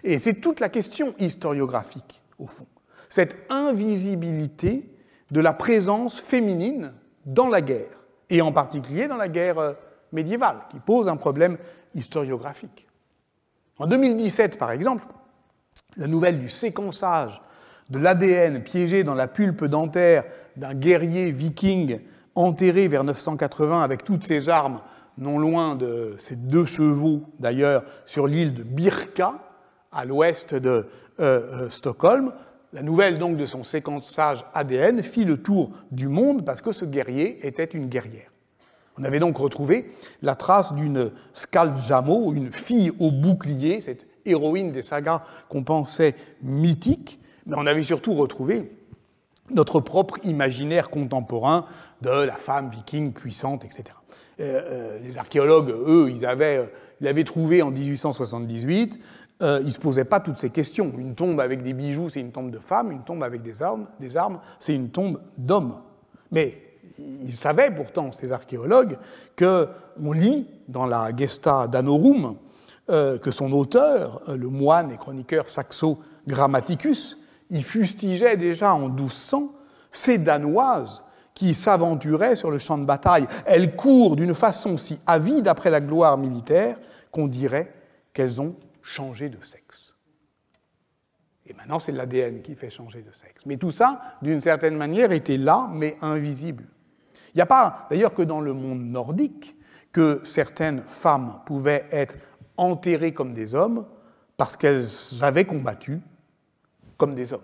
Et c'est toute la question historiographique, au fond. Cette invisibilité de la présence féminine dans la guerre, et en particulier dans la guerre médiévale, qui pose un problème historiographique. En 2017, par exemple, la nouvelle du séquençage de l'ADN piégé dans la pulpe dentaire d'un guerrier viking enterré vers 980 avec toutes ses armes, non loin de ses 2 chevaux d'ailleurs, sur l'île de Birka, à l'ouest de Stockholm. La nouvelle donc de son séquençage ADN fit le tour du monde parce que ce guerrier était une guerrière. On avait donc retrouvé la trace d'une Skaljamo, une fille au bouclier, cette héroïne des sagas qu'on pensait mythique, mais on avait surtout retrouvé notre propre imaginaire contemporain de la femme viking puissante, etc. Les archéologues, eux, ils avaient trouvé en 1878. Ils ne se posaient pas toutes ces questions. Une tombe avec des bijoux, c'est une tombe de femme. Une tombe avec des armes, c'est une tombe d'homme. Mais ils savaient pourtant, ces archéologues, qu'on lit dans la Gesta Danorum que son auteur, le moine et chroniqueur Saxo Grammaticus, il fustigeait déjà en 1200 ces Danoises qui s'aventuraient sur le champ de bataille. Elles courent d'une façon si avide après la gloire militaire qu'on dirait qu'elles ont changé de sexe. Et maintenant, c'est l'ADN qui fait changer de sexe. Mais tout ça, d'une certaine manière, était là, mais invisible. Il n'y a pas, d'ailleurs, que dans le monde nordique, que certaines femmes pouvaient être enterrées comme des hommes parce qu'elles avaient combattu comme des hommes,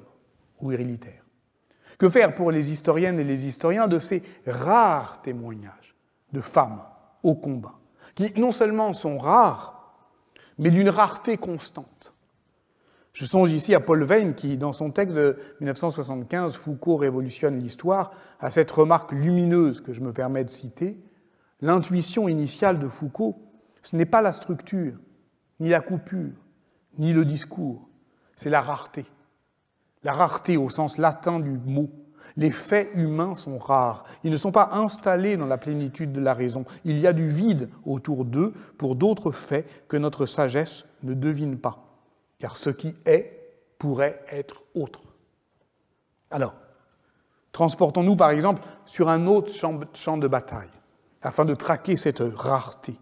ou héréditaires. Que faire pour les historiennes et les historiens de ces rares témoignages de femmes au combat, qui non seulement sont rares, mais d'une rareté constante. Je songe ici à Paul Veyne qui, dans son texte de 1975, Foucault révolutionne l'histoire, a cette remarque lumineuse que je me permets de citer. L'intuition initiale de Foucault, ce n'est pas la structure, ni la coupure, ni le discours, c'est la rareté. La rareté au sens latin du mot. Les faits humains sont rares. Ils ne sont pas installés dans la plénitude de la raison. Il y a du vide autour d'eux pour d'autres faits que notre sagesse ne devine pas. Car ce qui est pourrait être autre. Alors, transportons-nous par exemple sur un autre champ de bataille, afin de traquer cette rareté.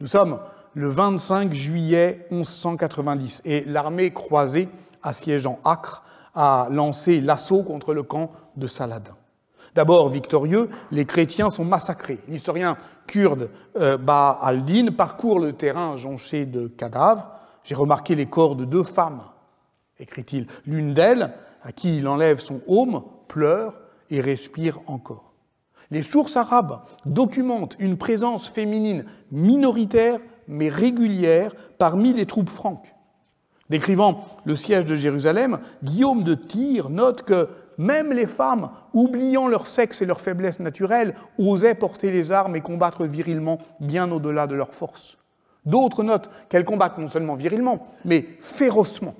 Nous sommes le 25 juillet 1190 et l'armée croisée assiégeant Acre a lancé l'assaut contre le camp de Saladin. D'abord victorieux, les chrétiens sont massacrés. L'historien kurde Baha al-Din parcourt le terrain jonché de cadavres. J'ai remarqué les corps de 2 femmes, écrit-il. L'une d'elles, à qui il enlève son aume, pleure et respire encore. Les sources arabes documentent une présence féminine minoritaire mais régulière parmi les troupes franques. Décrivant le siège de Jérusalem, Guillaume de Tyr note que même les femmes, oubliant leur sexe et leur faiblesse naturelle, osaient porter les armes et combattre virilement bien au-delà de leur force. D'autres notent qu'elles combattent non seulement virilement, mais férocement.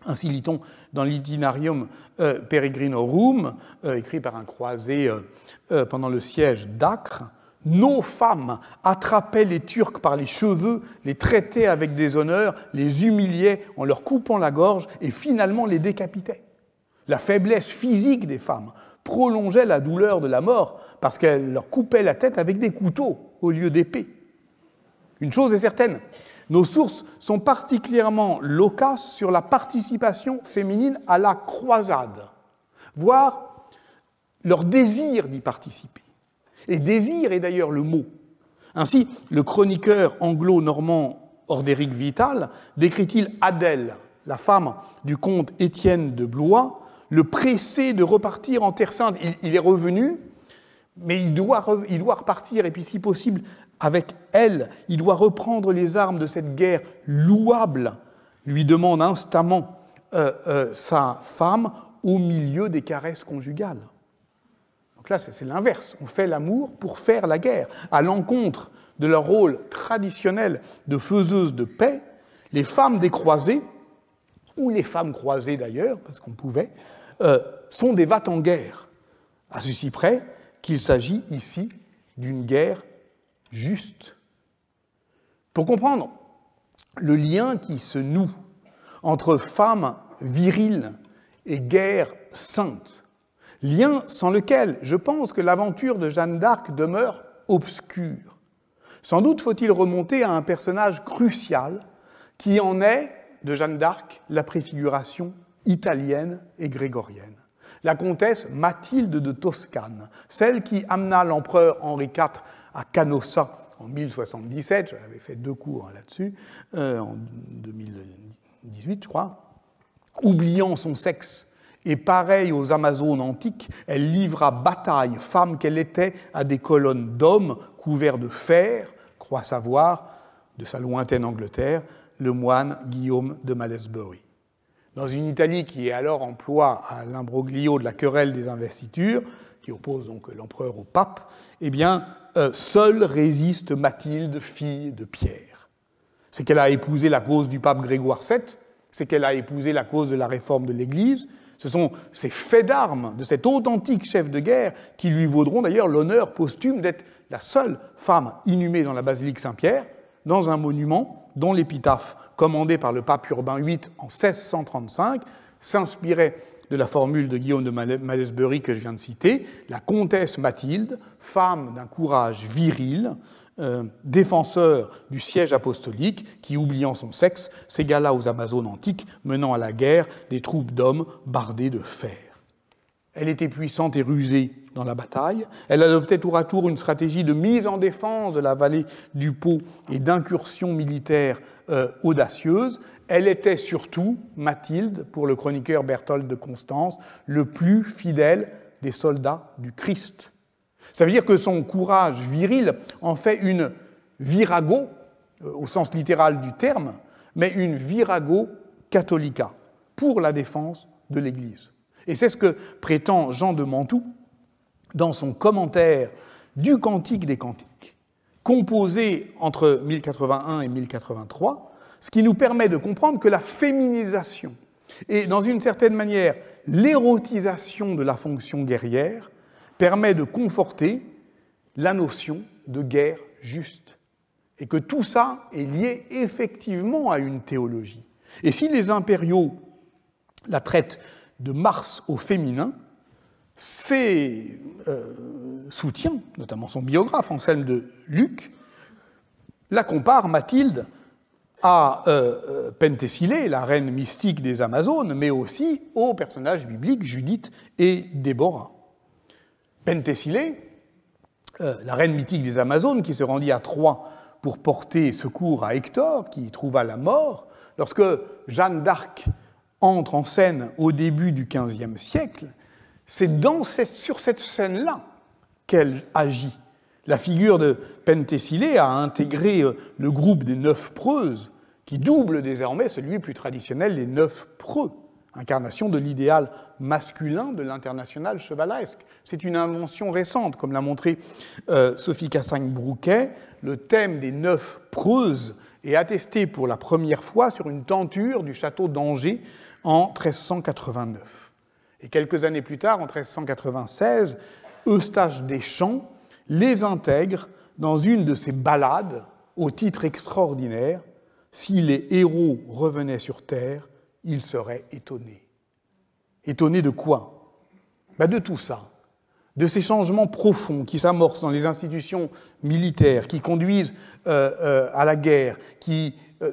Ainsi lit-on dans l'Itinerarium Peregrinorum, écrit par un croisé pendant le siège d'Acre, « Nos femmes attrapaient les Turcs par les cheveux, les traitaient avec déshonneur, les humiliaient en leur coupant la gorge et finalement les décapitaient. La faiblesse physique des femmes prolongeait la douleur de la mort parce qu'elle leur coupait la tête avec des couteaux au lieu d'épées. Une chose est certaine, nos sources sont particulièrement loquaces sur la participation féminine à la croisade, voire leur désir d'y participer. Et désir est d'ailleurs le mot. Ainsi, le chroniqueur anglo-normand Ordéric Vital décrit-il Adèle, la femme du comte Étienne de Blois, le presser de repartir en Terre Sainte. Il est revenu, mais il doit repartir, et puis si possible, avec elle, il doit reprendre les armes de cette guerre louable, lui demande instamment sa femme au milieu des caresses conjugales. Donc là, c'est l'inverse. On fait l'amour pour faire la guerre. À l'encontre de leur rôle traditionnel de faiseuses de paix, les femmes des croisés, ou les femmes croisées d'ailleurs, parce qu'on pouvait, sont des va-t-en-guerre, à ceci près qu'il s'agit ici d'une guerre juste. Pour comprendre le lien qui se noue entre femmes viriles et guerre sainte, lien sans lequel je pense que l'aventure de Jeanne d'Arc demeure obscure. Sans doute faut-il remonter à un personnage crucial qui en est, de Jeanne d'Arc, la préfiguration italienne et grégorienne. La comtesse Mathilde de Toscane, celle qui amena l'empereur Henri IV à Canossa en 1077, j'avais fait 2 cours là-dessus, en 2018 je crois, oubliant son sexe et pareille aux Amazones antiques, elle livra bataille, femme qu'elle était, à des colonnes d'hommes couverts de fer, croit savoir, de sa lointaine Angleterre, le moine Guillaume de Malesbury. Dans une Italie qui est alors en proie à l'imbroglio de la querelle des investitures, qui oppose donc l'empereur au pape, eh bien, seule résiste Mathilde, fille de Pierre. C'est qu'elle a épousé la cause du pape Grégoire VII, c'est qu'elle a épousé la cause de la réforme de l'Église. Ce sont ces faits d'armes de cet authentique chef de guerre qui lui vaudront d'ailleurs l'honneur posthume d'être la seule femme inhumée dans la basilique Saint-Pierre, dans un monument dont l'épitaphe, commandée par le pape Urbain VIII en 1635, s'inspirait de la formule de Guillaume de Malesbury que je viens de citer, la comtesse Mathilde, femme d'un courage viril, défenseur du siège apostolique, qui, oubliant son sexe, s'égala aux Amazones antiques, menant à la guerre des troupes d'hommes bardés de fer. Elle était puissante et rusée dans la bataille. Elle adoptait tour à tour une stratégie de mise en défense de la vallée du Pô et d'incursion militaire audacieuse. Elle était surtout, Mathilde, pour le chroniqueur Berthold de Constance, le plus fidèle des soldats du Christ. Ça veut dire que son courage viril en fait une virago, au sens littéral du terme, mais une virago catholica, pour la défense de l'Église. Et c'est ce que prétend Jean de Mantoue dans son commentaire du Cantique des Cantiques, composé entre 1081 et 1083, ce qui nous permet de comprendre que la féminisation et, dans une certaine manière, l'érotisation de la fonction guerrière permet de conforter la notion de guerre juste. Et que tout ça est lié effectivement à une théologie. Et si les impériaux la traitent de Mars au féminin, ses soutiens, notamment son biographe Anselme de Luc, la comparent, Mathilde, à Penthessilée, la reine mystique des Amazones, mais aussi aux personnages bibliques Judith et Déborah. Penthessilée, la reine mythique des Amazones, qui se rendit à Troie pour porter secours à Hector, qui y trouva la mort, lorsque Jeanne d'Arc entre en scène au début du XVe siècle, c'est sur cette scène-là qu'elle agit. La figure de Penthessilée a intégré le groupe des 9 preuses, qui double désormais celui plus traditionnel des 9 preux, incarnation de l'idéal masculin de l'international chevaleresque. C'est une invention récente, comme l'a montré Sophie Cassagne-Brouquet. Le thème des 9 preuses est attesté pour la première fois sur une tenture du château d'Angers en 1389. Et quelques années plus tard, en 1396, Eustache Deschamps les intègre dans une de ses ballades au titre extraordinaire « Si les héros revenaient sur Terre, ils seraient étonnés ». Étonnés de quoi ? De tout ça, de ces changements profonds qui s'amorcent dans les institutions militaires, qui conduisent à la guerre,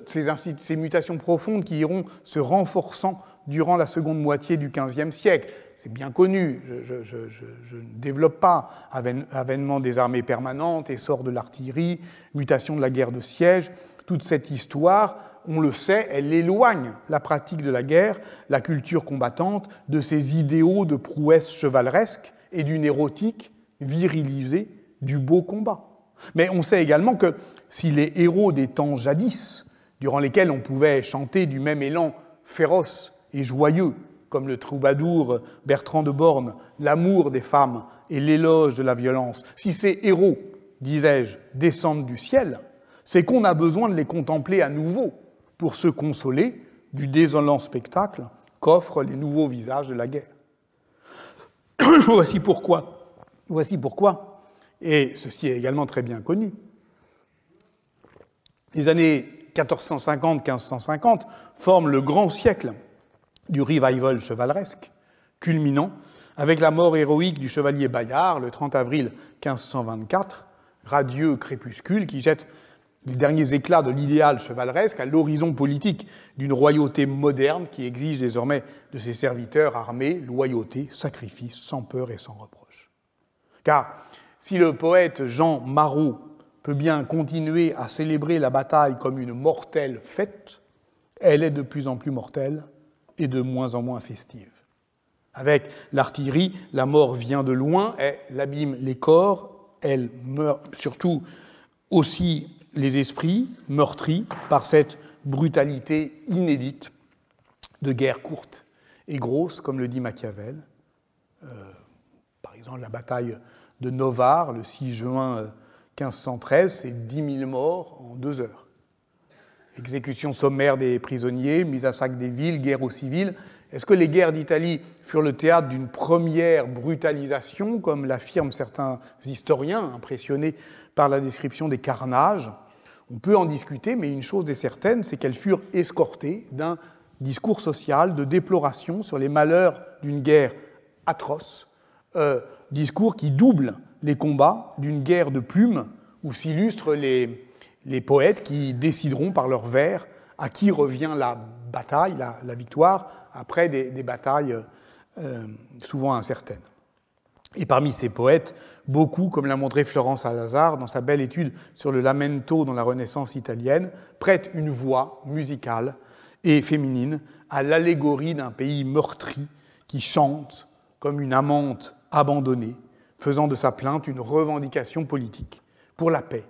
ces mutations profondes qui iront se renforçant durant la seconde moitié du XVe siècle. C'est bien connu, je ne développe pas. Avènement des armées permanentes, essor de l'artillerie, mutation de la guerre de siège. Toute cette histoire, on le sait, elle éloigne la pratique de la guerre, la culture combattante, de ces idéaux de prouesse chevaleresque et d'une érotique virilisée du beau combat. Mais on sait également que si les héros des temps jadis, durant lesquels on pouvait chanter du même élan féroce et joyeux, comme le troubadour Bertrand de Born, l'amour des femmes et l'éloge de la violence, si ces héros, disais-je, descendent du ciel, c'est qu'on a besoin de les contempler à nouveau pour se consoler du désolant spectacle qu'offrent les nouveaux visages de la guerre. Voici pourquoi, et ceci est également très bien connu, les années 1450-1550 forment le grand siècle du revival chevaleresque, culminant avec la mort héroïque du chevalier Bayard le 30 avril 1524, radieux crépuscule qui jette les derniers éclats de l'idéal chevaleresque à l'horizon politique d'une royauté moderne qui exige désormais de ses serviteurs armés loyauté, sacrifice, sans peur et sans reproche. Car si le poète Jean Marot peut bien continuer à célébrer la bataille comme une mortelle fête, elle est de plus en plus mortelle et de moins en moins festive. Avec l'artillerie, la mort vient de loin, elle abîme les corps, elle meurt surtout aussi les esprits meurtris par cette brutalité inédite de guerre courte et grosse, comme le dit Machiavel. Par exemple, la bataille de Novare, le 6 juin 1513, c'est 10 000 morts en 2 heures. Exécution sommaire des prisonniers, mise à sac des villes, guerre aux civils. Est-ce que les guerres d'Italie furent le théâtre d'une première brutalisation, comme l'affirment certains historiens, impressionnés par la description des carnages ? On peut en discuter, mais une chose est certaine, c'est qu'elles furent escortées d'un discours social de déploration sur les malheurs d'une guerre atroce, discours qui double les combats d'une guerre de plumes où s'illustrent les poètes qui décideront par leurs vers à qui revient la bataille, la victoire, après des batailles souvent incertaines. Et parmi ces poètes, beaucoup, comme l'a montré Florence Salazar dans sa belle étude sur le lamento dans la Renaissance italienne, prêtent une voix musicale et féminine à l'allégorie d'un pays meurtri qui chante comme une amante abandonnée, faisant de sa plainte une revendication politique pour la paix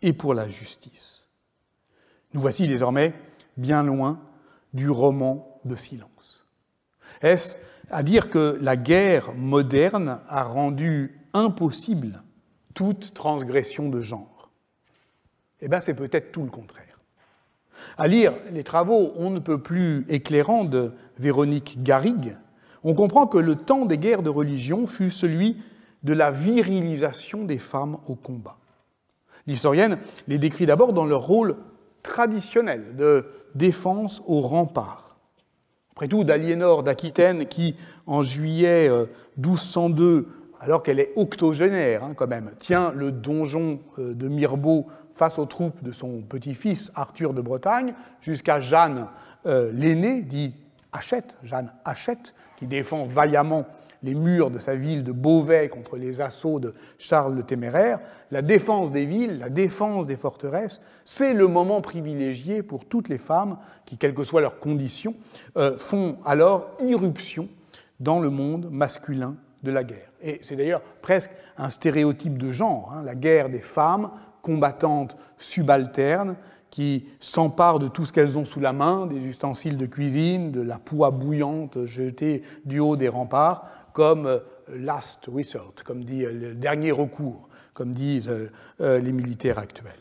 et pour la justice. Nous voici désormais bien loin du roman de silence. Est-ce à dire que la guerre moderne a rendu impossible toute transgression de genre? Eh bien, c'est peut-être tout le contraire. À lire les travaux on ne peut plus éclairants de Véronique Garrigue, on comprend que le temps des guerres de religion fut celui de la virilisation des femmes au combat. L'historienne les décrit d'abord dans leur rôle traditionnel de défense aux remparts. Après tout, d'Aliénor d'Aquitaine qui, en juillet 1202, alors qu'elle est octogénaire quand même, tient le donjon de Mirebeau face aux troupes de son petit-fils Arthur de Bretagne, jusqu'à Jeanne l'aînée, dit Hachette, Jeanne Hachette, qui défend vaillamment les murs de sa ville de Beauvais contre les assauts de Charles le Téméraire. La défense des villes, la défense des forteresses, c'est le moment privilégié pour toutes les femmes qui, quelles que soient leurs conditions, font alors irruption dans le monde masculin de la guerre. Et c'est d'ailleurs presque un stéréotype de genre, la guerre des femmes combattantes subalternes qui s'emparent de tout ce qu'elles ont sous la main, des ustensiles de cuisine, de la poix bouillante jetée du haut des remparts, comme last resort, comme dit le dernier recours, comme disent les militaires actuels.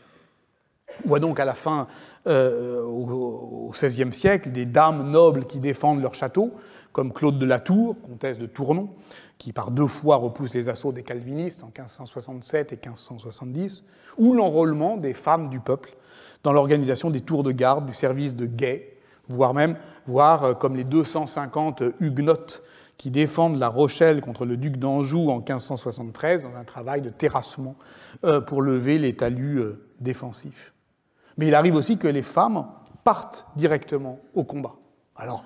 On voit donc à la fin, au XVIe siècle, des dames nobles qui défendent leur château, comme Claude de la Tour, comtesse de Tournon, qui par 2 fois repousse les assauts des calvinistes en 1567 et 1570, ou l'enrôlement des femmes du peuple dans l'organisation des tours de garde du service de guet, voire comme les 250 huguenotes qui défendent La Rochelle contre le duc d'Anjou en 1573 dans un travail de terrassement pour lever les talus défensifs. Mais il arrive aussi que les femmes partent directement au combat. Alors,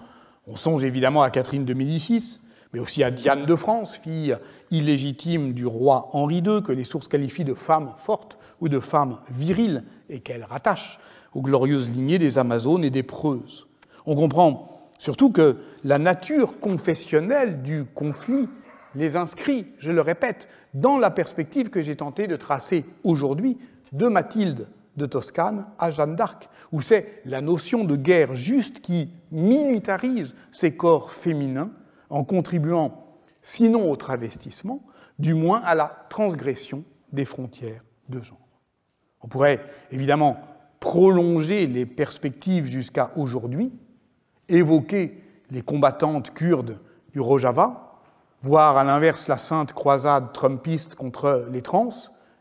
on songe évidemment à Catherine de Médicis, mais aussi à Diane de France, fille illégitime du roi Henri II, que les sources qualifient de femme forte ou de femme virile, et qu'elle rattache aux glorieuses lignées des Amazones et des Preuses. On comprend surtout que la nature confessionnelle du conflit les inscrit, je le répète, dans la perspective que j'ai tenté de tracer aujourd'hui de Mathilde de Toscane à Jeanne d'Arc, où c'est la notion de guerre juste qui militarise ces corps féminins en contribuant, sinon au travestissement, du moins à la transgression des frontières de genre. On pourrait évidemment prolonger les perspectives jusqu'à aujourd'hui, évoquer les combattantes kurdes du Rojava, voir à l'inverse la sainte croisade trumpiste contre les trans,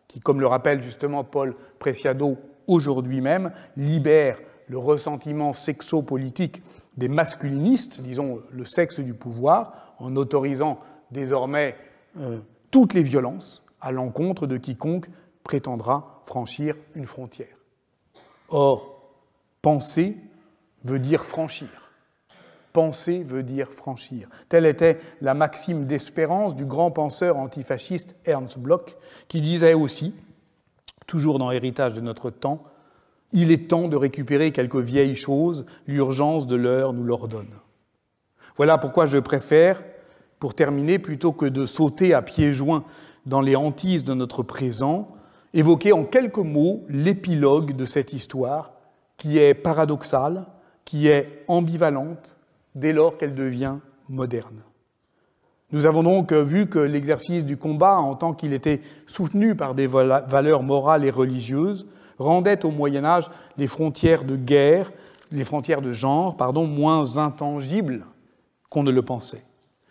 qui, comme le rappelle justement Paul Preciado aujourd'hui même, libère le ressentiment sexo-politique des masculinistes, disons le sexe du pouvoir, en autorisant désormais toutes les violences à l'encontre de quiconque prétendra franchir une frontière. Or, penser veut dire franchir. Penser veut dire franchir. Telle était la maxime d'espérance du grand penseur antifasciste Ernst Bloch, qui disait aussi, toujours dans Héritage de notre temps, « Il est temps de récupérer quelques vieilles choses, l'urgence de l'heure nous l'ordonne. » Voilà pourquoi je préfère, pour terminer, plutôt que de sauter à pieds joints dans les hantises de notre présent, évoquer en quelques mots l'épilogue de cette histoire, qui est paradoxale, qui est ambivalente, dès lors qu'elle devient moderne. Nous avons donc vu que l'exercice du combat, en tant qu'il était soutenu par des valeurs morales et religieuses, rendait au Moyen-Âge les frontières de guerre, les frontières de genre, moins intangibles qu'on ne le pensait.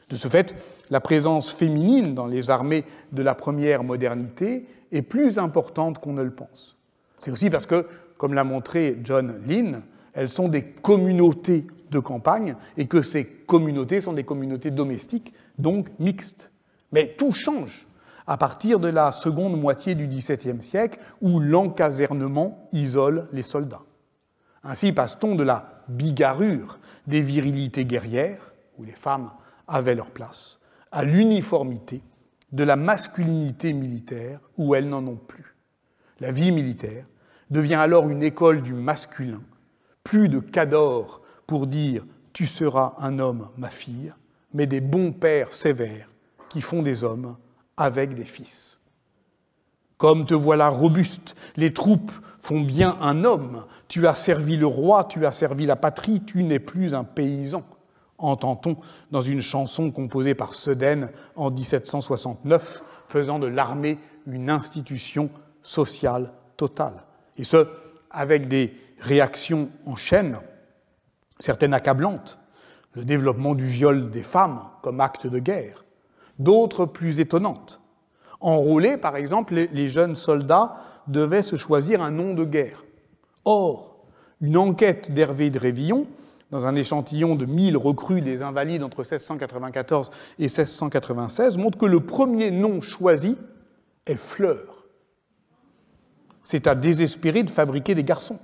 De ce fait, la présence féminine dans les armées de la première modernité est plus importante qu'on ne le pense. C'est aussi parce que, comme l'a montré John Lynn, elles sont des communautés de campagne et que ces communautés sont des communautés domestiques, donc mixtes. Mais tout change à partir de la seconde moitié du XVIIe siècle où l'encasernement isole les soldats. Ainsi passe-t-on de la bigarrure des virilités guerrières, où les femmes avaient leur place, à l'uniformité de la masculinité militaire, où elles n'en ont plus. La vie militaire devient alors une école du masculin, plus de cadors pour dire « tu seras un homme, ma fille », mais des bons pères sévères qui font des hommes avec des fils. Comme te voilà robuste, les troupes font bien un homme, tu as servi le roi, tu as servi la patrie, tu n'es plus un paysan, entend-on dans une chanson composée par Sedaine en 1769, faisant de l'armée une institution sociale totale. Et ce, avec des réactions en chaîne, certaines accablantes, le développement du viol des femmes comme acte de guerre, d'autres plus étonnantes. Enrôlés, par exemple, les jeunes soldats devaient se choisir un nom de guerre. Or, une enquête d'Hervé de Révillon, dans un échantillon de 1000 recrues des Invalides entre 1694 et 1696, montre que le premier nom choisi est Fleur. C'est à désespérer de fabriquer des garçons.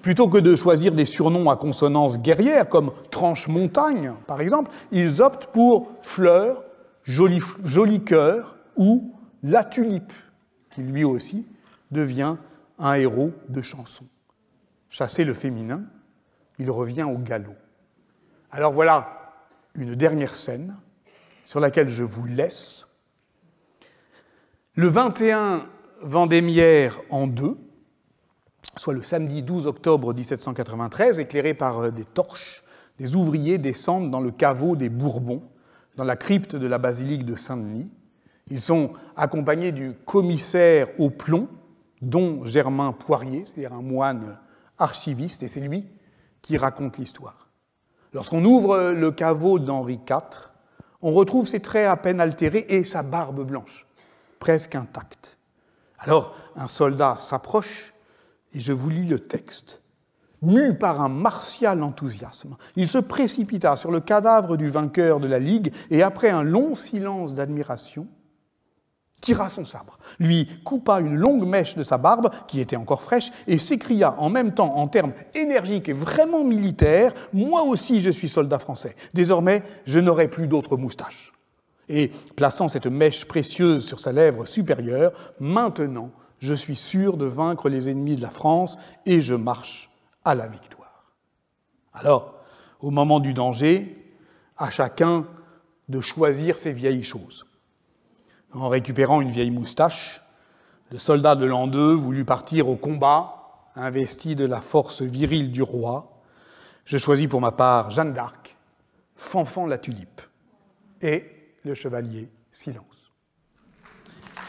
Plutôt que de choisir des surnoms à consonance guerrière, comme Tranche-Montagne, par exemple, ils optent pour Fleur, Joli Cœur ou La Tulipe, qui lui aussi devient un héros de chanson. Chassé le féminin, il revient au galop. Alors voilà une dernière scène sur laquelle je vous laisse. Le 21 Vendémiaire en 2, soit le samedi 12 octobre 1793, éclairé par des torches, des ouvriers descendent dans le caveau des Bourbons, dans la crypte de la basilique de Saint-Denis. Ils sont accompagnés du commissaire au plomb, dont Germain Poirier, c'est-à-dire un moine archiviste, et c'est lui qui raconte l'histoire. Lorsqu'on ouvre le caveau d'Henri IV, on retrouve ses traits à peine altérés et sa barbe blanche, presque intacte. Alors, un soldat s'approche, et je vous lis le texte. Mu par un martial enthousiasme, il se précipita sur le cadavre du vainqueur de la Ligue et, après un long silence d'admiration, tira son sabre, lui coupa une longue mèche de sa barbe, qui était encore fraîche, et s'écria en même temps, en termes énergiques et vraiment militaires, « Moi aussi je suis soldat français. Désormais, je n'aurai plus d'autre moustache. » Et, plaçant cette mèche précieuse sur sa lèvre supérieure, « Maintenant, je suis sûr de vaincre les ennemis de la France et je marche à la victoire. » Alors, au moment du danger, à chacun de choisir ses vieilles choses. En récupérant une vieille moustache, le soldat de l'an 2 voulut partir au combat, investi de la force virile du roi. Je choisis pour ma part Jeanne d'Arc, Fanfan la Tulipe et le chevalier Silence.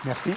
Merci.